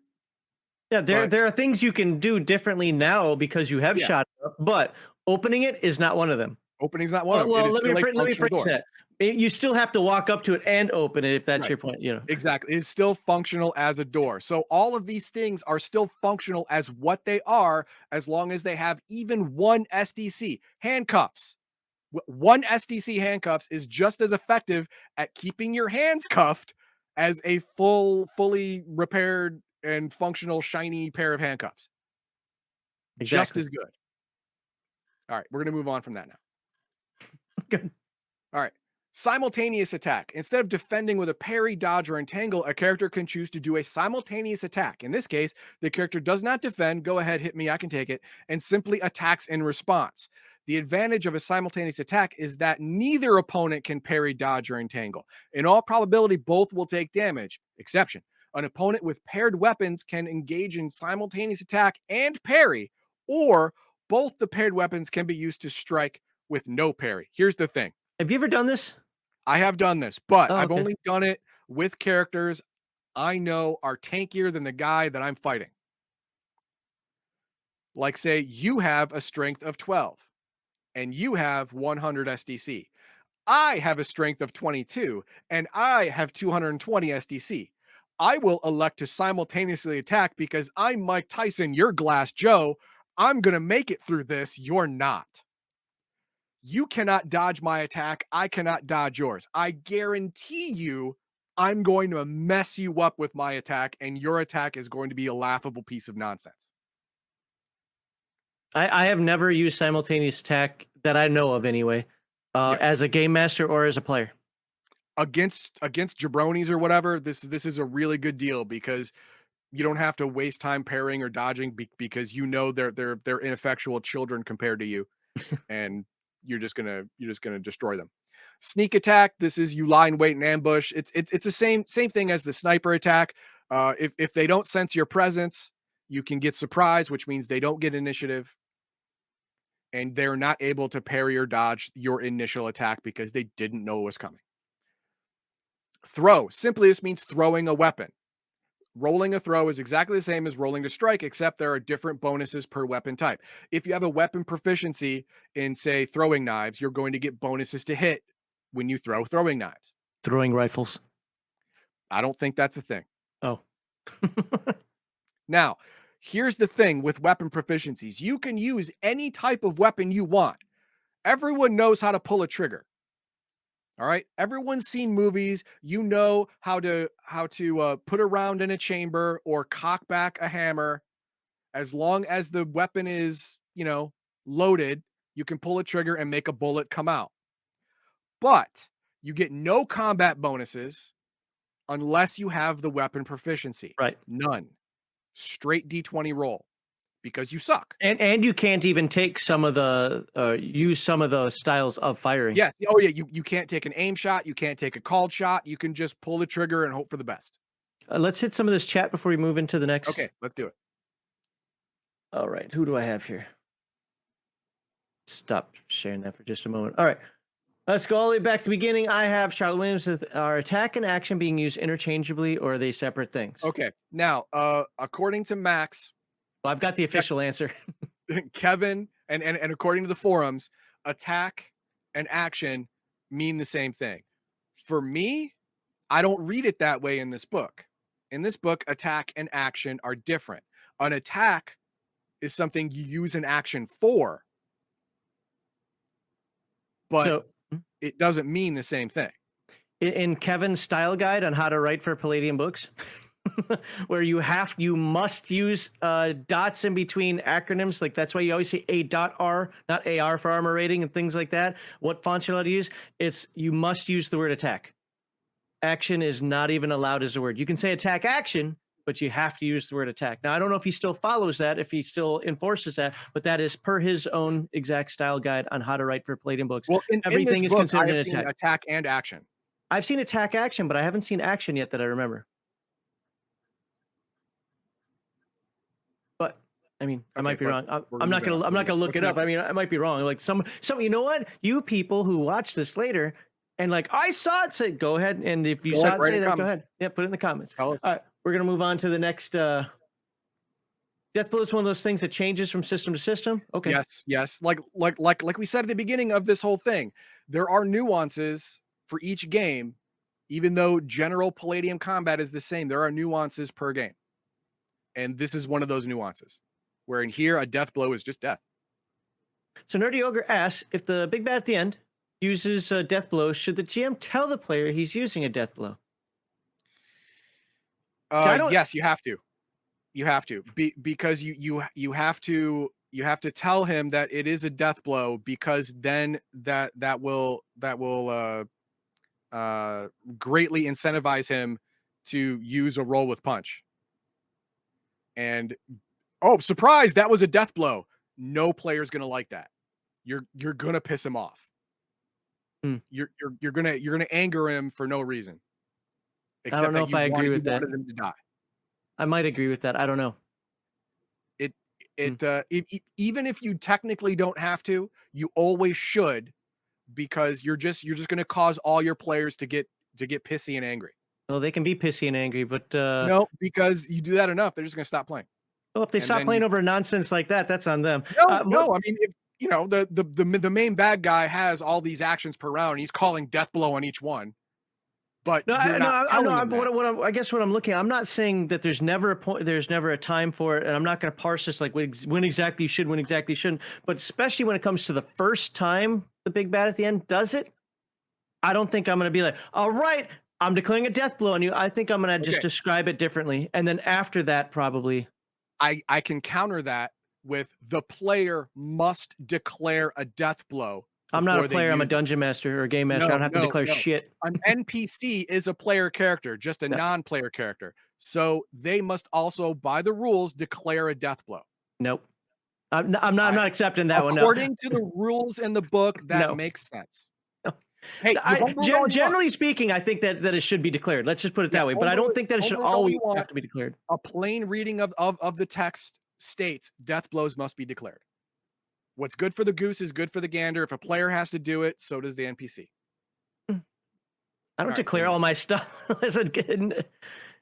yeah. There but there are things you can do differently now because you have yeah, shot it up, but opening it is not one of them. opening's not one of Well, them. It well, is still a let me functional phrase door. that. You still have to walk up to it and open it if that's Right. your point. Exactly. It is still functional as a door. So all of these things are still functional as what they are as long as they have even one SDC. Handcuffs. One SDC handcuffs is just as effective at keeping your hands cuffed as a fully repaired and functional shiny pair of handcuffs. Just Exactly. as good. All right, we're going to move on from that now. Good. All right. Simultaneous attack. Instead of defending with a parry, dodge, or entangle, a character can choose to do a simultaneous attack. In this case, the character does not defend, go ahead, hit me, I can take it, and simply attacks in response. The advantage of a simultaneous attack is that neither opponent can parry, dodge, or entangle. In all probability, both will take damage. Exception. An opponent with paired weapons can engage in simultaneous attack and parry, or both the paired weapons can be used to strike with no parry. Here's the thing. Have you ever done this? I have done this, but Oh, I've okay. only done it with characters I know are tankier than the guy that I'm fighting. Like, say, you have a strength of 12 and you have 100 SDC. I have a strength of 22 and I have 220 SDC. I will elect to simultaneously attack because I'm Mike Tyson, you're Glass Joe. I'm going to make it through this. You're not. You cannot dodge my attack. I cannot dodge yours. I guarantee you, I'm going to mess you up with my attack, and your attack is going to be a laughable piece of nonsense. I have never used simultaneous attack that I know of anyway, Yeah. as a game master or as a player. Against jabronis or whatever, this is a really good deal because you don't have to waste time parrying or dodging because you know they're ineffectual children compared to you, and you're just gonna destroy them. Sneak attack. This is you lie in wait and ambush. It's the same thing as the sniper attack. If they don't sense your presence, you can get surprised, which means they don't get initiative, and they're not able to parry or dodge your initial attack because they didn't know it was coming. Throw simply this means throwing a weapon. Rolling a throw is exactly the same as rolling to strike, except there are different bonuses per weapon type. If you have a weapon proficiency in, say, throwing knives, you're going to get bonuses to hit when you throw throwing knives. Throwing rifles. I don't think that's a thing. Oh. Now, here's the thing with weapon proficiencies. You can use any type of weapon you want. Everyone knows how to pull a trigger. All right. Everyone's seen movies. You know how to put a round in a chamber or cock back a hammer. As long as the weapon is, loaded, you can pull a trigger and make a bullet come out. But you get no combat bonuses unless you have the weapon proficiency. Right. None. Straight D20 roll because you suck. And you can't even take some of the use some of the styles of firing. Yes. Oh yeah. You can't take an aim shot. You can't take a called shot. You can just pull the trigger and hope for the best. Let's hit some of this chat before we move into the next. Okay, let's do it. All right. Who do I have here? Stop sharing that for just a moment. All right. Let's go all the way back to the beginning. I have Charlotte Williams with our attack and action being used interchangeably, or are they separate things? Okay. Now, according to Max, Well, I've got the official answer. Kevin, and according to the forums, attack and action mean the same thing. For me, I don't read it that way in this book. In this book, attack and action are different. An attack is something you use an action for, but So it doesn't mean the same thing. in Kevin's style guide on how to write for Palladium Books, where you must use dots in between acronyms, like that's why you always say A.R, not AR for armor rating and things like that. What fonts you're allowed to use? It's you must use the word attack. Action is not even allowed as a word. You can say attack action, but you have to use the word attack. Now, I don't know if he still follows that, if he still enforces that, but that is per his own exact style guide on how to write for Palladium Books. Well, Everything in this is book, considered I an have seen attack. attack and action. I've seen attack action, but I haven't seen action yet that I remember. But I mean, I might be wrong. I'm not gonna look it up. I mean, I might be wrong. Like some, you know what? You people who watch this later and like I saw it say, go ahead, and if you saw it say that, go ahead. Yeah, put it in the comments. Tell us. All right, we're gonna move on to the next. Death blow is one of those things that changes from system to system. Okay. Yes. Like we said at the beginning of this whole thing, there are nuances for each game, even though general Palladium combat is the same. There are nuances per game, and this is one of those nuances. Where in here, a death blow is just death. So Nerdy Ogre asks if the big bad at the end uses a death blow, should the GM tell the player he's using a death blow? Yes, you have to. You have to because you have to tell him that it is a death blow because then that will greatly incentivize him to use a roll with punch. And oh, surprise, that was a death blow. No player's gonna like that. You're gonna piss him off. You're gonna anger him for no reason. I don't know if I agree with that. Wanted him to die. I might agree with that. I don't know. Even if you technically don't have to, you always should, because you're just going to cause all your players to get pissy and angry. Well, they can be pissy and angry, but no, because you do that enough, they're just going to stop playing. Well, if they stop playing over nonsense like that, that's on them. No. I mean, if, the main bad guy has all these actions per round, and he's calling death blow on each one. But I guess what I'm looking at, I'm not saying that there's never a point, there's never a time for it, and I'm not going to parse this like when exactly you should, when exactly you shouldn't. But especially when it comes to the first time the big bad at the end does it, I don't think I'm going to be like, all right, I'm declaring a death blow on you. I think I'm going to just describe it differently, and then after that, probably. I can counter that with the player must declare a death blow. I'm not a before they player. I'm a use it. dungeon master or a game master. I don't have to declare shit. An NPC is a player character, just a No. non-player character. So they must also, by the rules, declare a death blow. Nope. I'm not accepting that one. No. According to the rules in the book, that No. makes sense. No. Hey, generally speaking, I think that it should be declared. Let's just put it that way. But I don't think that it should always have to be declared. A plain reading of the text states death blows must be declared. What's good for the goose is good for the gander. If a player has to do it, so does the NPC. I don't declare all my stuff.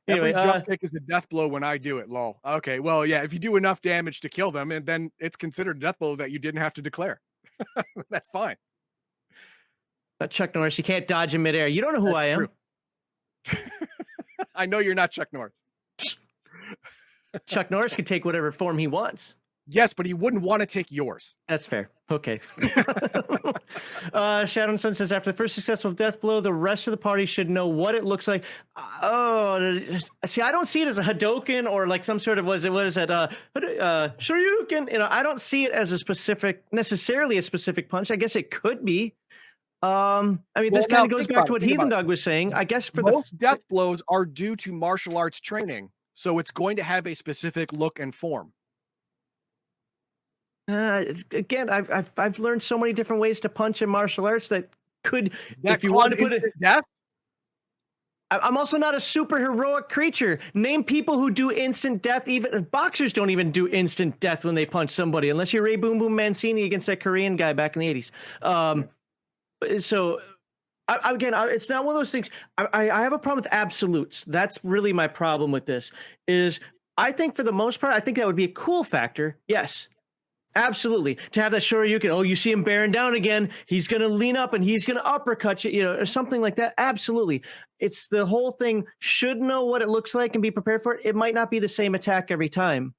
Anyway, every drop kick is a death blow when I do it. Lol. Okay, well, yeah. If you do enough damage to kill them, and then it's considered a death blow that you didn't have to declare. That's fine. But Chuck Norris, you can't dodge in midair. You don't know who I am. I know you're not Chuck Norris. Chuck Norris can take whatever form he wants. Yes, but he wouldn't want to take yours. That's fair. Okay. Shadow and Sun says, after the first successful death blow, the rest of the party should know what it looks like. See, I don't see it as a Hadoken or like some sort of, what is it? Shoryuken. I don't see it as necessarily a specific punch. I guess it could be. This kind of goes back to what Heathen Dog was saying. I guess for most death blows are due to martial arts training, so it's going to have a specific look and form. Again, I've learned so many different ways to punch in martial arts that if you want to put it, death. I'm also not a super heroic creature. Name people who do instant death. Even boxers don't even do instant death when they punch somebody, unless you're Ray Boom Boom Mancini against that Korean guy back in the 80s. It's not one of those things. I have a problem with absolutes. That's really my problem with this. I think for the most part, I think that would be a cool factor. Yes. Absolutely. To have that Shoryuken, oh, you see him bearing down again, he's going to lean up and he's going to uppercut you, or something like that. Absolutely. It's the whole thing. Should know what it looks like and be prepared for it. It might not be the same attack every time,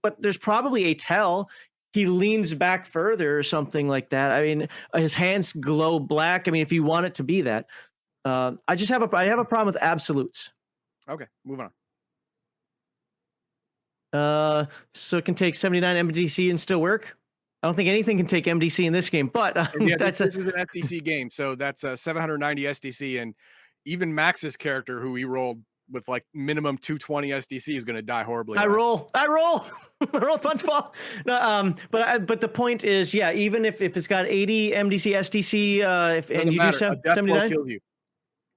but there's probably a tell. He leans back further or something like that. I mean, his hands glow black. I mean, if you want it to be that, I have a problem with absolutes. Okay, move on. So it can take 79 MDC and still work. I don't think anything can take MDC in this game, but this is an S.D.C game, so that's 790 S.D.C, and even Max's character, who he rolled with like minimum 220 S.D.C, is going to die horribly. I roll punch ball. But the point is, yeah, even if it's got 80 MDC SDC, and you do 79, kills you.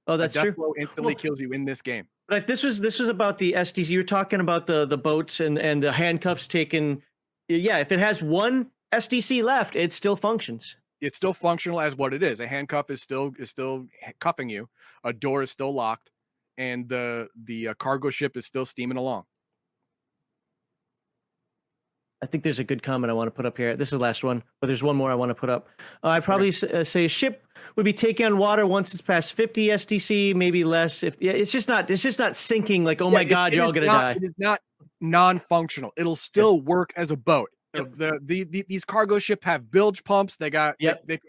Oh, that's true. Death blow instantly kills you in this game. But this was about the SDC. You're talking about the boats and the handcuffs taken. Yeah, if it has one SDC left, it still functions. It's still functional as what it is. A handcuff is still cuffing you. A door is still locked, and the cargo ship is still steaming along. I think there's a good comment I want to put up here. This is the last one, but there's one more I want to put up. I'd probably say a ship would be taking on water once it's past 50 SDC, maybe less. It's just not sinking like, oh my God, you're all gonna die. It is not non-functional. It'll still work as a boat. These cargo ships have bilge pumps. They can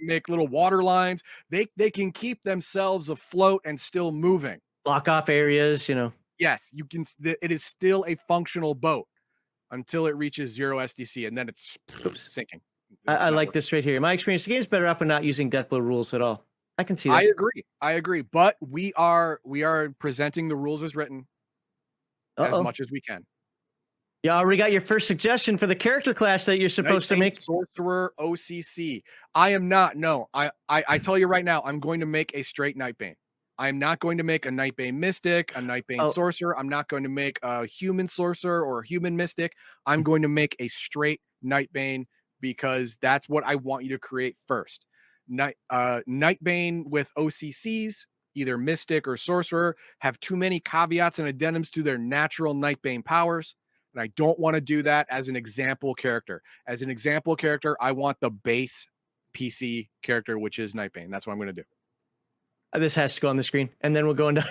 make little water lines. They can keep themselves afloat and still moving. Block off areas, Yes, you can. It is still a functional boat until it reaches 0 SDC, and then it's sinking. I like this right here. In my experience, the game's better off with not using death blow rules at all. I can see that. I agree. But we are presenting the rules as written as much as we can. You already got your first suggestion for the character class that you're supposed to make. Sorcerer OCC. I am not. No, I tell you right now, I'm going to make a straight Nightbane. I'm not going to make a Nightbane Mystic, a Nightbane Sorcerer. I'm not going to make a human Sorcerer or a human Mystic. I'm going to make a straight Nightbane because that's what I want you to create first. Nightbane with OCCs, either Mystic or Sorcerer, have too many caveats and addendums to their natural Nightbane powers. And I don't want to do that as an example character. As an example character, I want the base PC character, which is Nightbane. That's what I'm going to do. This has to go on the screen, and then we're going down.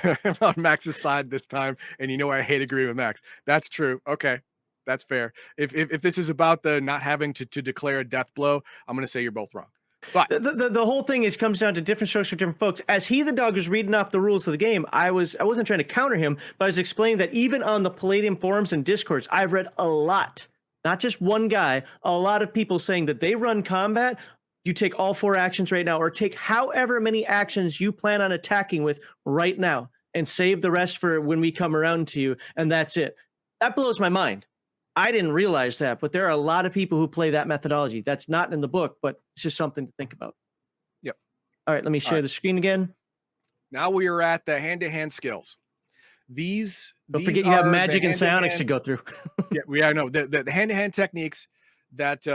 I'm on Max's side this time, and you know I hate agreeing with Max. That's true. Okay, that's fair. If this is about the not having to declare a death blow, I'm going to say you're both wrong. But The whole thing comes down to different strokes for different folks. As the dog was reading off the rules of the game, I wasn't trying to counter him, but I was explaining that even on the Palladium forums and discords, I've read a lot, not just one guy, a lot of people saying that they run combat. You take all 4 actions right now, or take however many actions you plan on attacking with right now, and save the rest for when we come around to you, and that's it. That blows my mind. I didn't realize that, but there are a lot of people who play that methodology. That's not in the book, but it's just something to think about. Yep. All right, let me share the screen again. Now we are at the hand-to-hand skills. Don't forget you have magic and psionics to go through. Yeah, I know the hand-to-hand techniques that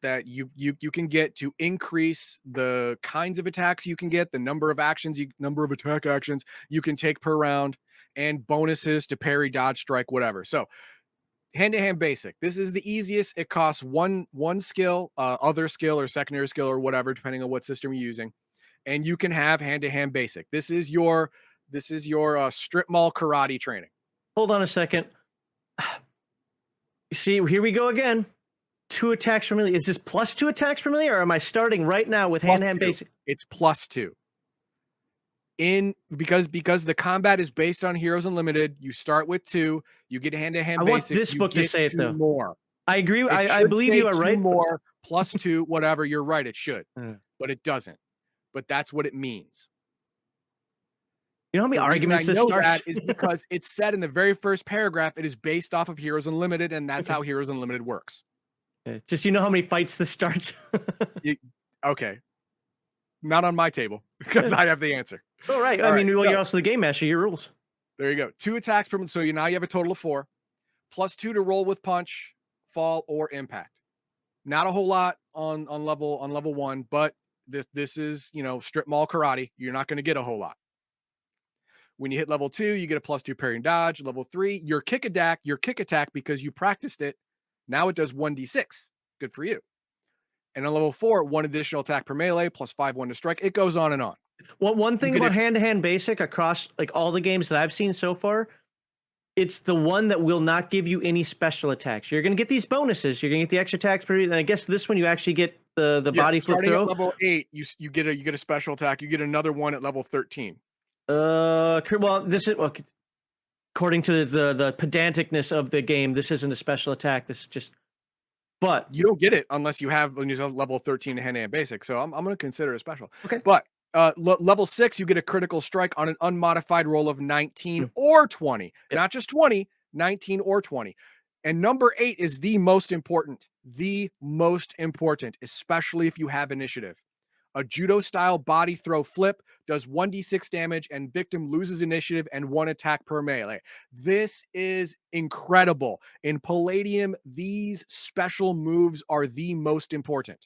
that you can get to increase the kinds of attacks you can get, the number of attack actions you can take per round, and bonuses to parry, dodge, strike, whatever. So hand-to-hand basic. This is the easiest. It costs one skill, other skill or secondary skill or whatever, depending on what system you're using. And you can have hand-to-hand basic. This is your strip mall karate training. Hold on a second. See, here we go again. 2 attacks per melee. Is this plus 2 attacks per melee, or am I starting right now with hand-to-hand basic? It's plus 2. Because the combat is based on Heroes Unlimited, you start with 2, you get hand-to-hand basic. I want this book to say it though. More. I agree. I believe you are right. More plus 2, whatever. You're right. It should, but it doesn't. But that's what it means. You know how many arguments this starts? That is because it's said in the very first paragraph. It is based off of Heroes Unlimited, and that's how Heroes Unlimited works. Just you know how many fights this starts. Okay. Not on my table because I have the answer. Oh, right. I mean, you're also the game master. Your rules. There you go. 2 attacks per. So now you have a total of 4, plus 2 to roll with punch, fall, or impact. Not a whole lot on level 1, but this is strip mall karate. You're not going to get a whole lot. When you hit level 2, you get a plus 2 parry and dodge. Level 3, your kick attack because you practiced it. Now it does 1d6. Good for you. And on level 4, 1 additional attack per melee, plus 5, 1 to strike. It goes on and on. Well, one thing about hand-to-hand basic across like all the games that I've seen so far, it's the one that will not give you any special attacks. You're going to get these bonuses. You're going to get the extra attacks per, and I guess this one you actually get the body flip throw. At level 8, you get a special attack. You get another one at level 13. Well, this is according to the pedanticness of the game. This isn't a special attack. This is just. But you don't get it unless you have level 13 hand-to-hand basic. So I'm going to consider it special. Okay. But level 6, you get a critical strike on an unmodified roll of 19 or 20. Not just 20, 19 or 20. And number 8 is the most important. The most important, especially if you have initiative. A judo-style body throw flip does 1d6 damage and victim loses initiative and 1 attack per melee. This is incredible. In Palladium, these special moves are the most important.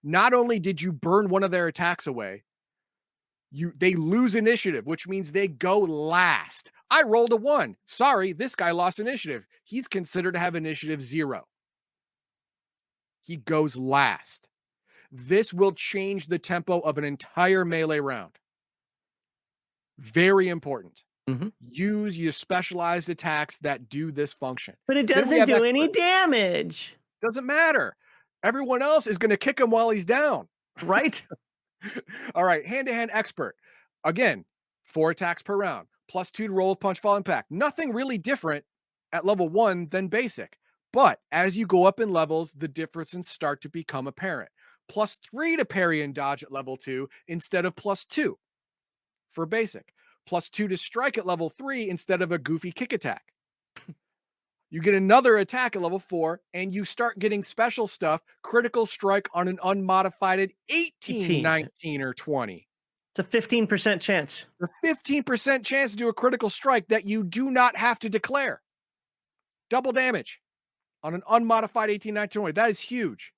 Not only did you burn one of their attacks away, they lose initiative, which means they go last. I rolled a 1. Sorry, this guy lost initiative. He's considered to have initiative 0. He goes last. This will change the tempo of an entire melee round. Very important. Use your specialized attacks that do this function. But it doesn't do any damage. Doesn't matter. Everyone else is going to kick him while he's down. Right? All right. Hand-to-hand expert. Again, 4 attacks per round. Plus 2 to roll with punch, fall, impact. Nothing really different at level 1 than basic. But as you go up in levels, the differences start to become apparent. Plus 3 to parry and dodge at level 2 instead of plus 2 for basic. Plus 2 to strike at level 3 instead of a goofy kick attack. You get another attack at level 4, and you start getting special stuff, critical strike on an unmodified 18, 19, or 20. It's a 15% chance. A 15% chance to do a critical strike that you do not have to declare. Double damage on an unmodified 18, 19, 20. That is huge.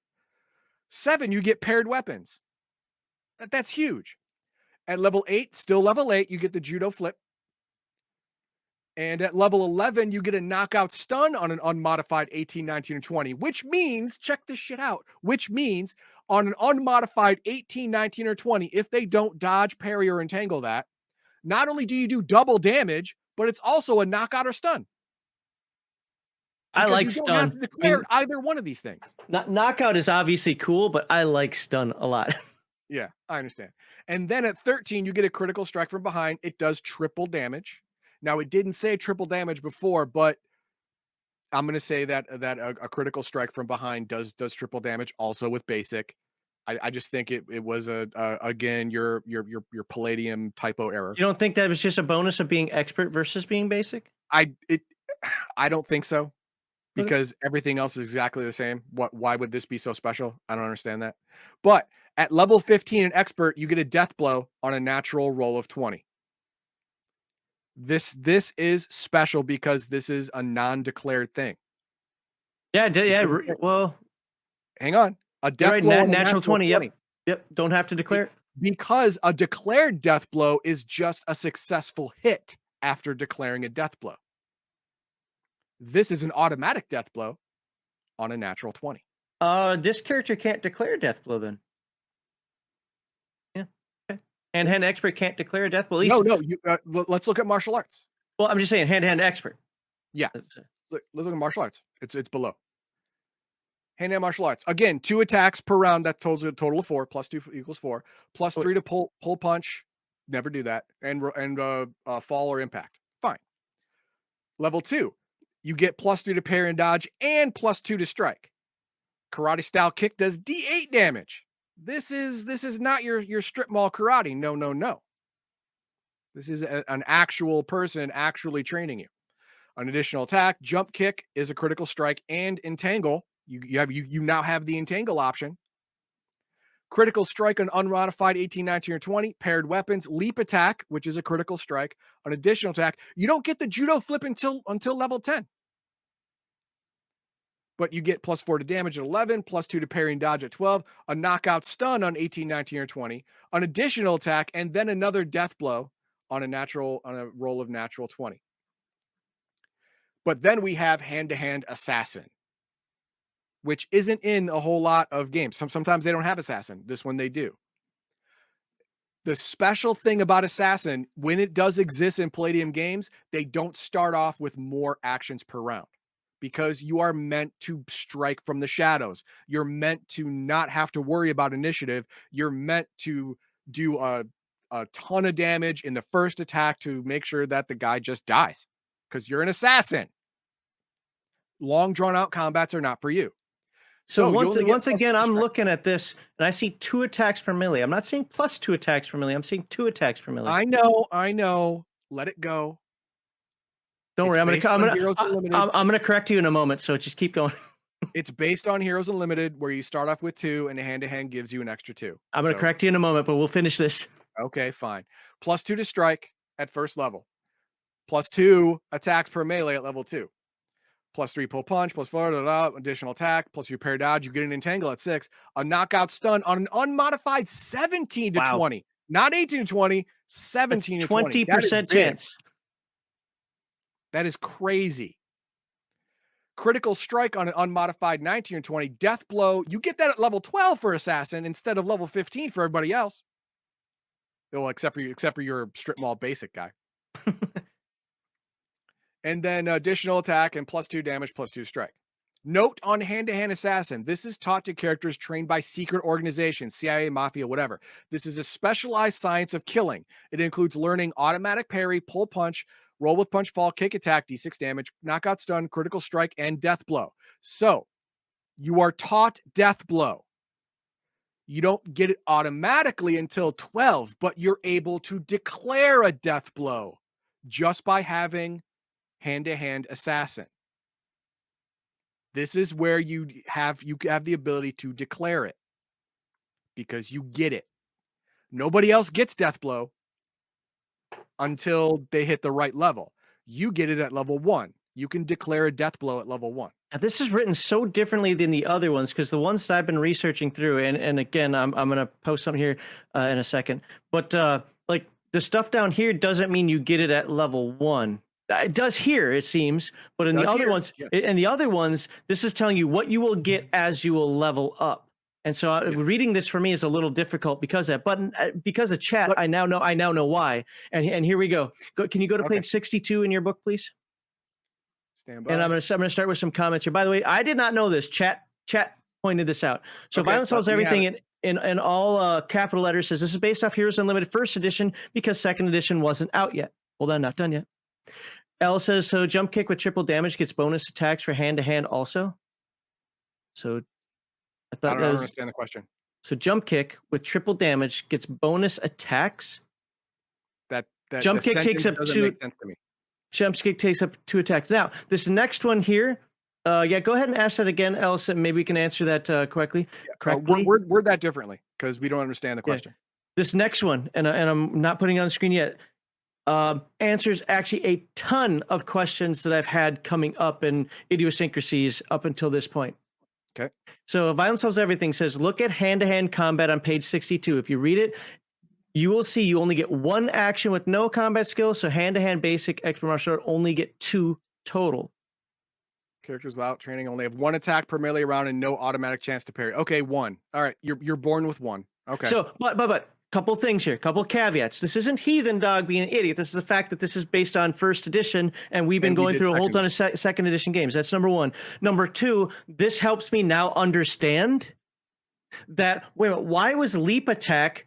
7, you get paired weapons. That's huge. At level 8, still level 8, you get the judo flip. And at level 11, you get a knockout stun on an unmodified 18, 19, and 20, which means, check this shit out, which means on an unmodified 18, 19, or 20, if they don't dodge, parry, or entangle that, not only do you do double damage, but it's also a knockout or stun. I like you don't have stun. to declare either one of these things. Knockout is obviously cool, but I like stun a lot. Yeah, I understand. And then at 13, you get a critical strike from behind. It does triple damage. Now, it didn't say triple damage before, but I'm going to say that a critical strike from behind does triple damage also with basic. I just think it was again your Palladium typo error. You don't think that was just a bonus of being expert versus being basic? I don't think so, Okay. because everything else is exactly the same. Why would this be so special? I don't understand that. But at level 15 and expert, you get a death blow on a natural roll of 20. This is special because this is a non-declared thing. Yeah, well, Hang on. A you're death right. blow on a Natural 20. 20. Yep. Don't have to declare it. Because a declared death blow is just a successful hit after declaring a death blow. This is an automatic death blow on a natural 20. This character can't declare a death blow then. Yeah. Okay. Hand-to-hand expert can't declare a death blow. At least, No. Let's look at martial arts. well, I'm just saying hand-to-hand expert. Yeah. Let's look at martial arts. It's below. Hand-to-hand martial arts. Again, 2 attacks per round. That totals a total of 4. Plus 2 equals 4. Plus 3 to pull punch. Never do that. And fall or impact. Fine. Level 2. You get plus 3 to parry and dodge and plus 2 to strike. Karate style kick does D8 damage. This is not your strip mall karate. No. This is an actual person actually training you. An additional attack, jump kick is a critical strike and entangle. You now have the entangle option. Critical strike on unmodified 18, 19, or 20. Paired weapons, leap attack, which is a critical strike. An additional attack. You don't get the judo flip until level 10. But you get plus 4 to damage at 11, plus 2 to parry and dodge at 12, a knockout stun on 18, 19, or 20, an additional attack, and then another death blow on a roll of natural 20. But then we have hand-to-hand assassin, which isn't in a whole lot of games. Sometimes they don't have assassin. This one they do. The special thing about assassin, when it does exist in Palladium games, they don't start off with more actions per round, because you are meant to strike from the shadows. You're meant to not have to worry about initiative. You're meant to do a ton of damage in the first attack to make sure that the guy just dies, because you're an assassin. Long drawn out combats are not for you. So once again, I'm looking at this and I see 2 attacks per melee. I'm not seeing plus 2 attacks per melee. I'm seeing 2 attacks per melee. I know. Let it go. Don't worry. I'm gonna correct you in a moment. So just keep going. It's based on Heroes Unlimited, where you start off with 2 and the hand-to-hand gives you an extra 2. I'm gonna correct you in a moment, but we'll finish this. Okay, fine. Plus 2 to strike at first level. Plus 2 attacks per melee at level 2. Plus 3 pull punch, plus 4 additional attack, plus your parry dodge. You get an entangle at 6. A knockout stun on an unmodified 17 to 20. Not 18 to 20, 17 to 20. 20% chance. That is crazy. Critical strike on an unmodified 19 or 20. Death blow. You get that at level 12 for assassin instead of level 15 for everybody else. Well, except for your strip mall basic guy. And then additional attack and plus 2 damage, plus 2 strike. Note on hand-to-hand assassin, this is taught to characters trained by secret organizations, CIA, Mafia, whatever. This is a specialized science of killing. It includes learning automatic parry, pull punch, roll with punch, fall, kick attack, d6 damage, knockout stun, critical strike, and death blow. So you are taught death blow. You don't get it automatically until 12, but you're able to declare a death blow just by having hand-to-hand assassin. This is where you have the ability to declare it, because you get it. Nobody else gets death blow until they hit the right level. You get it at level 1. You can declare a death blow at level 1. Now, this is written so differently than the other ones, because the ones that I've been researching through, and again, I'm gonna post something here in a second, but like the stuff down here doesn't mean you get it at level 1. It does here, it seems, but in the other ones, this is telling you what you will get as you will level up. And so reading this for me is a little difficult because of that. But because of chat, I now know why. And here we go. Can you go to page 62 in your book, please? Stand And by. I'm gonna start with some comments here. By the way, I did not know this. Chat pointed this out. So Okay, Violence Solves let me have Everything it. in all capital letters says this is based off Heroes Unlimited first edition because second edition wasn't out yet. Hold on, not done yet. L says so. Jump kick with triple damage gets bonus attacks for hand to hand also. So I I thought don't that was understand the question. so. Jump kick with triple damage gets bonus attacks. That the Jump kick takes sentence up doesn't two. make sense to me. Jump kick takes up 2 attacks. Now, this next one here, yeah, go ahead and ask that again, Elsa. Maybe we can answer that correctly. Yeah, word that differently because we don't understand the Yeah. question. This next one, and I'm not putting it on the screen yet, answers actually a ton of questions that I've had coming up in idiosyncrasies up until this point. Okay. So, Violence Solves Everything says, look at hand-to-hand combat on page 62. If you read it, you will see you only get one action with no combat skill. So, hand-to-hand basic expert martial art only get 2 total. Characters without training only have 1 attack per melee round and no automatic chance to parry. Okay, 1. All right, you're born with 1. Okay. So, but couple things here, couple caveats. This isn't Heathen Dog being an idiot. This is the fact that this is based on first edition, and we've been And we going did through a whole second ton of second edition games. That's number one. Number two, this helps me now understand that wait a minute, why was leap attack?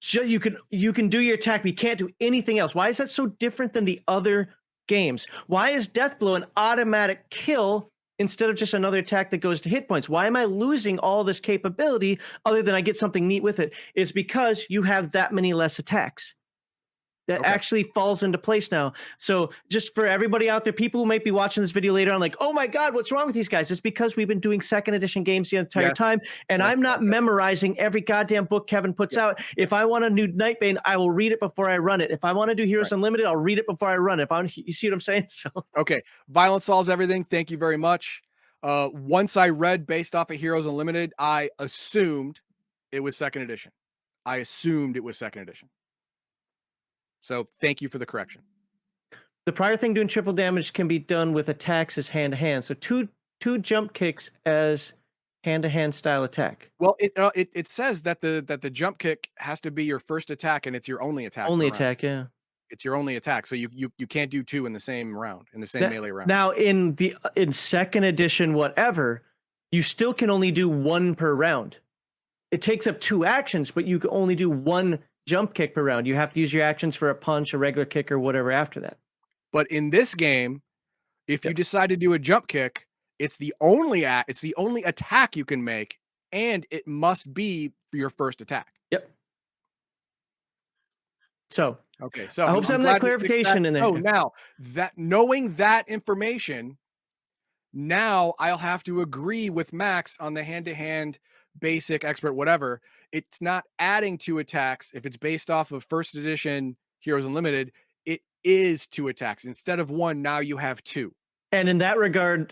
You can do your attack, but you can't do anything else. Why is that so different than the other games? Why is Death Blow an automatic kill instead of just another attack that goes to hit points? Why am I losing all this capability other than I get something neat with it? It's because you have that many less attacks. That Okay. actually falls into place now. So just for everybody out there, people who might be watching this video later on, like, oh my God, what's wrong with these guys? It's because we've been doing second edition games the entire Yes. time. And Yes, I'm not okay. memorizing every goddamn book Kevin puts out. If I want a new Nightbane, I will read it before I run it. If I want to do Heroes Right. Unlimited, I'll read it before I run it. You see what I'm saying? So Okay. Violence Solves Everything. Thank you very much. Once I read based off of Heroes Unlimited, I assumed it was second edition. I assumed it was second edition. So thank you for the correction. the prior thing doing triple damage can be done with attacks as hand to hand. So two jump kicks as hand to hand style attack. Well, it says that the jump kick has to be your first attack and it's your only attack. Only per round. attack, yeah. It's your only attack, so you can't do 2 in the same round, in the same melee round. Now in second edition, whatever, you still can only do 1 per round. It takes up 2 actions, but you can only do 1 jump kick per round. You have to use your actions for a punch, a regular kick, or whatever after that. But in this game, if you decide to do a jump kick, it's the only attack you can make, and it must be for your first attack. Yep. So Okay, so I hope some of that clarification in there. So now that knowing that information, now I'll have to agree with Max on the hand-to-hand basic expert whatever. It's not adding 2 attacks if it's based off of first edition Heroes Unlimited. It is 2 attacks instead of 1. Now you have 2. And in that regard,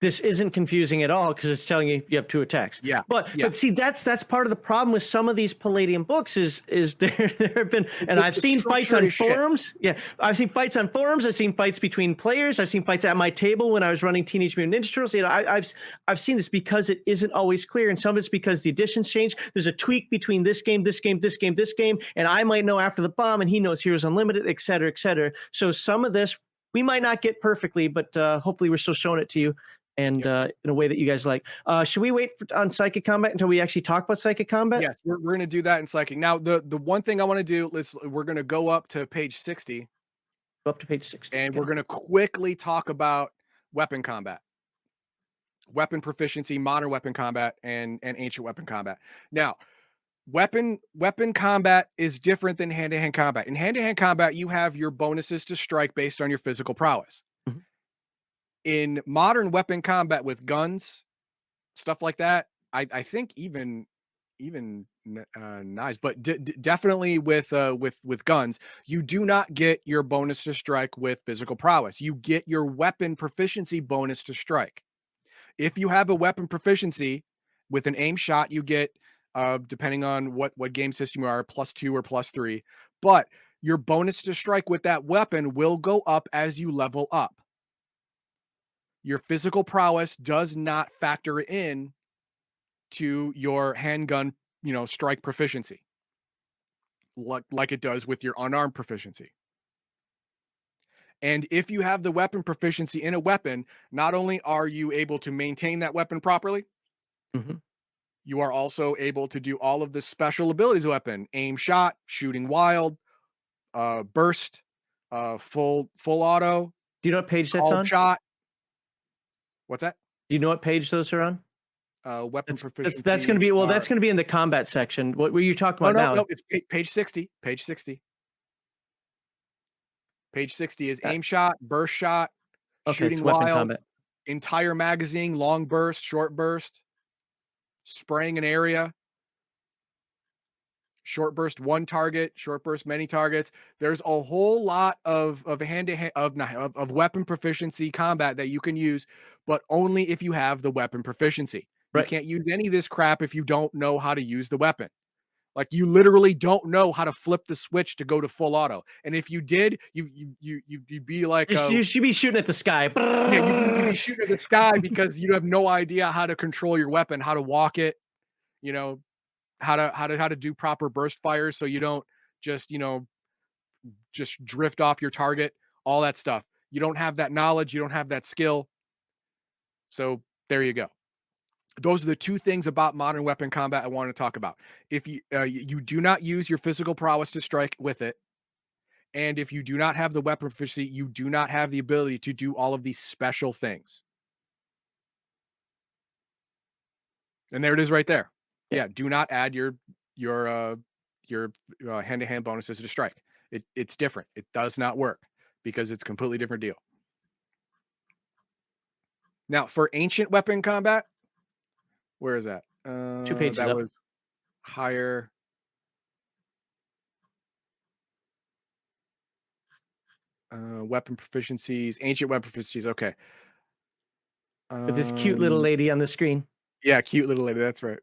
this isn't confusing at all because it's telling you you have 2 attacks. Yeah, But see, that's part of the problem with some of these Palladium books is there have been, and I've seen fights on forums. Yeah, I've seen fights on forums. I've seen fights between players. I've seen fights at my table when I was running Teenage Mutant Ninja Turtles. You know, I've seen this because it isn't always clear, and some of it's because the editions change. There's a tweak between this game, and I might know after the bomb, and he knows Heroes Unlimited, et cetera, et cetera. So some of this we might not get perfectly, but hopefully we're still showing it to you and in a way that you guys like. Should we wait on Psychic Combat until we actually talk about Psychic Combat? Yes, we're going to do that in Psychic. Now, the one thing I want to do, we're going to go up to page 60. Go up to page 60. And we're going to quickly talk about weapon combat. Weapon proficiency, modern weapon combat, and ancient weapon combat. Now, weapon combat is different than hand-to-hand combat. In hand-to-hand combat, you have your bonuses to strike based on your physical prowess. Mhm. In modern weapon combat with guns, stuff like that, I think even knives, but definitely with guns, you do not get your bonus to strike with physical prowess. You get your weapon proficiency bonus to strike. If you have a weapon proficiency with an aim shot, you get depending on what game system you are, +2 or +3. But your bonus to strike with that weapon will go up as you level up. Your physical prowess does not factor in to your handgun, strike proficiency, like it does with your unarmed proficiency. And if you have the weapon proficiency in a weapon, not only are you able to maintain that weapon properly, Mhm. you are also able to do all of the special abilities of weapon: aim shot, shooting wild, burst, full auto, Do you know what page that's called on? shot. What's that? Do you know what page those are on? Weapon That's gonna proficiencies be well, are that's gonna be in the combat section. What were you talking no, about no, now? no. It's page 60. Page 60. Page 60 is Uh, aim shot, burst shot, okay, it's shooting weapon wild, combat. entire magazine, long burst, short burst, spraying an area, short burst one target, short burst many targets. There's a whole lot of hand to hand of weapon proficiency combat that you can use, but only if you have the weapon proficiency. You Right. can't use any of this crap if you don't know how to use the weapon. Like, you literally don't know how to flip the switch to go to full auto. And if you did, you'd be like Just you should be shooting at the sky. yeah, you'd be shooting at the sky because you have no idea how to control your weapon, how to walk it, you know, how to do proper burst fires so you don't just, just drift off your target, all that stuff. You don't have that knowledge, you don't have that skill. So there you go. Those are the two things about modern weapon combat I want to talk about. If you do not use your physical prowess to strike with it, and if you do not have the weapon proficiency, you do not have the ability to do all of these special things. And there it is right there. Yeah. Yeah, do not add your hand-to-hand bonuses to strike. It's different. It does not work because it's a completely different deal. Now, for ancient weapon combat, where is that? 2 pages That up. was higher. Weapon proficiencies, ancient weapon proficiencies. Okay. With this cute little Um, lady on the screen. yeah, cute little lady. That's right.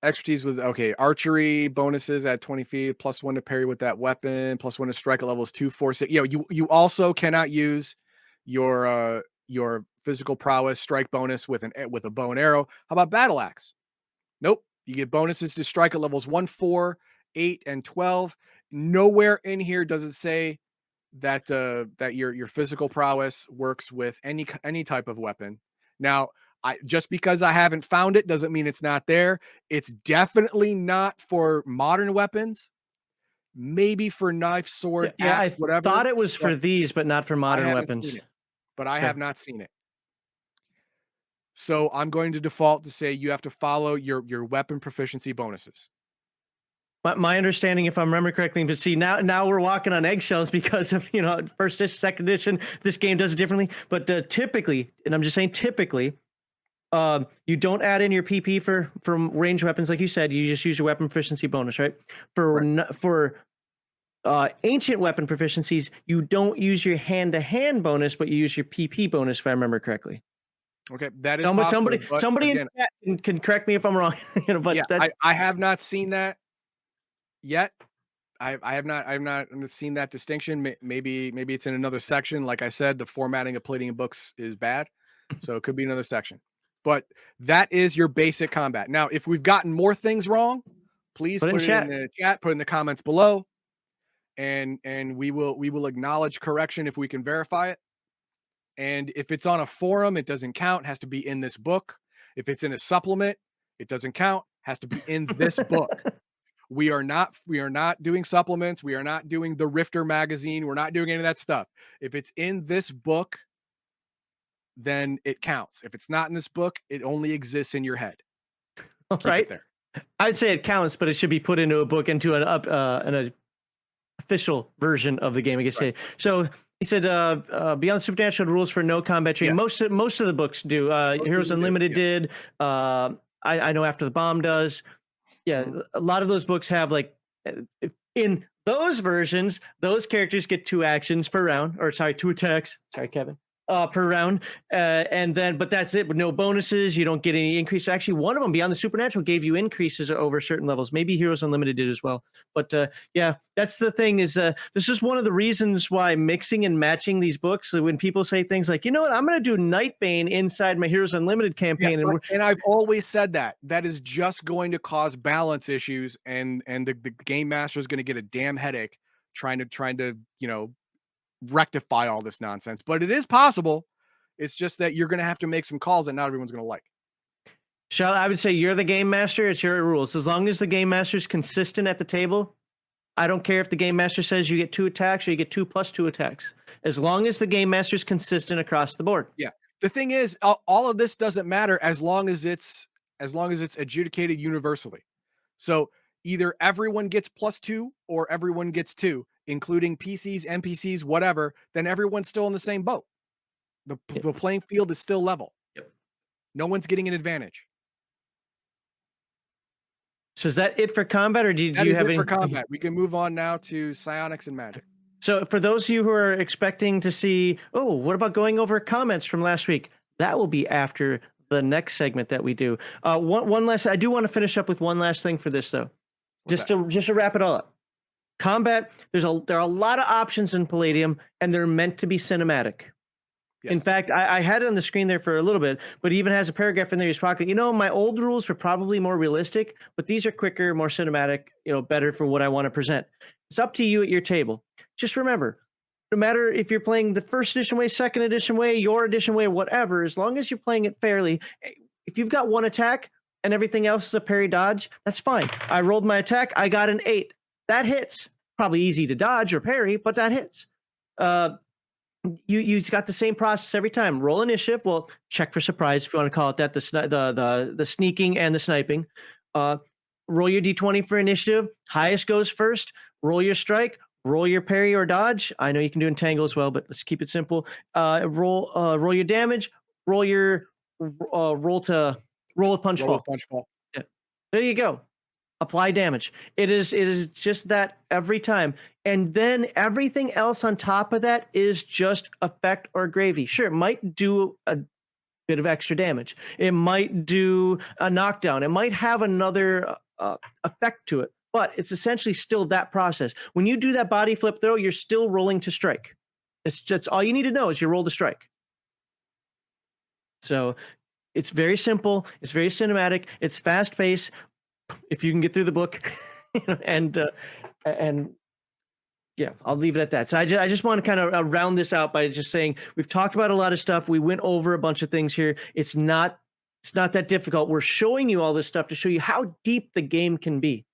Expertise with okay, archery bonuses at 20 feet, +1 to parry with that weapon, +1 to strike at levels 2, 4, 6. You also cannot use your physical prowess strike bonus with with a bow and arrow. How about battle axe? Nope. You get bonuses to strike at levels 1, 4, 8, and 12. Nowhere in here does it say that that your physical prowess works with any type of weapon. Now, I just because I haven't found it doesn't mean it's not there. It's definitely not for modern weapons. Maybe for knife, Yeah, sword, yeah, I axe, whatever. thought it was But for these, but not for I modern haven't seen weapons. it. But I Okay. have not seen it. So I'm going to default to say you have to follow your weapon proficiency bonuses. My understanding, if I'm remembering correctly, but see now we're walking on eggshells because of first edition, second edition. This game does it differently, but typically, and I'm just saying typically, you don't add in your PP for range weapons like you said. You just use your weapon proficiency bonus, right? Correct. For ancient weapon proficiencies, you don't use your hand-to-hand bonus, but you use your PP bonus, if I remember correctly. Okay, that is Somebody, possible, somebody, but somebody in again, chat can correct me if I'm wrong. But yeah, that I have not seen that yet. I have not seen that distinction. Maybe it's in another section. Like I said, the formatting of Palladium Books is bad, so it could be another section. But that is your basic combat. Now, if we've gotten more things wrong, please put in put it in chat. the chat, put in the comments below, and we will acknowledge correction if we can verify it. And if it's on a forum, it doesn't count. It has to be in this book. If it's in a supplement, it doesn't count. It has to be in this book. We are not doing supplements. We are not doing the Rifter magazine. We're not doing any of that stuff. If it's in this book, then it counts. If it's not in this book, it only exists in your head. All Keep it right. there. I'd say it counts, but it should be put into a book, into an official version of the game, I guess. Right. So he said, Beyond Supernatural rules for no combat training. Yes. Most of the books do. Most of Heroes them do. Unlimited Yeah. did. I know After the Bomb does. Yeah, Mhm. a lot of those books have like in those versions, those characters get 2 actions per round, or sorry, 2 attacks. Sorry, Kevin. Per round, and then but that's it. With no bonuses, you don't get any increase. Actually, one of them, Beyond the Supernatural, gave you increases over certain levels. Maybe Heroes Unlimited did as well. But yeah, that's the thing. Is this is one of the reasons why mixing and matching these books. So when people say things like, you know what, I'm going to do Nightbane inside my Heroes Unlimited Yeah, campaign, and I've always said that is just going to cause balance issues, and the game master is going to get a damn headache trying to rectify all this nonsense, but it is possible. It's just that you're going to have to make some calls that not everyone's going to like. I would say you're the game master. It's your rules. As long as the game master is consistent at the table, I don't care if the game master says you get 2 attacks or you get 2 plus 2 attacks. As long as the game master is consistent across the board. Yeah. The thing is, all of this doesn't matter as long as it's adjudicated universally. So either everyone gets +2 or everyone gets 2, including PCs, NPCs, whatever. Then everyone's still in the same boat. The playing field is still level. Yep. No one's getting an advantage. So is that it for combat, or do you have it for combat? We can move on now to Psionics and Magic. So for those of you who are expecting to see, oh, what about going over comments from last week? That will be after the next segment that we do. One last, I do want to finish up with one last thing for this though, just to wrap it all up. Combat, there are a lot of options in Palladium, and they're meant to be cinematic. Yes. In fact, I had it on the screen there for a little bit, but it even has a paragraph in there. He's talking, my old rules were probably more realistic, but these are quicker, more cinematic, better for what I want to present. It's up to you at your table. Just remember, no matter if you're playing the first edition way, second edition way, your edition way, whatever, as long as you're playing it fairly, if you've got 1 attack and everything else is a parry dodge, that's fine. I rolled my attack. I got an 8. That hits. Probably easy to dodge or parry, but that hits. You got the same process every time. Roll initiative. Well, check for surprise if you want to call it that. The sneaking and the sniping. Roll your d20 for initiative. Highest goes first. Roll your strike. Roll your parry or dodge. I know you can do entangle as well, but let's keep it simple. Roll your damage. Roll with punch fall. Yeah. There you go. Apply damage. It is just that every time. And then everything else on top of that is just effect or gravy. Sure, it might do a bit of extra damage. It might do a knockdown. It might have another effect to it, but it's essentially still that process. When you do that body flip throw, you're still rolling to strike. It's just all you need to know is you roll to strike. So it's very simple. It's very cinematic. It's fast paced. If you can get through the book, and yeah, I'll leave it at that. So I just want to kind of round this out by just saying we've talked about a lot of stuff. We went over a bunch of things here. It's not that difficult. We're showing you all this stuff to show you how deep the game can be.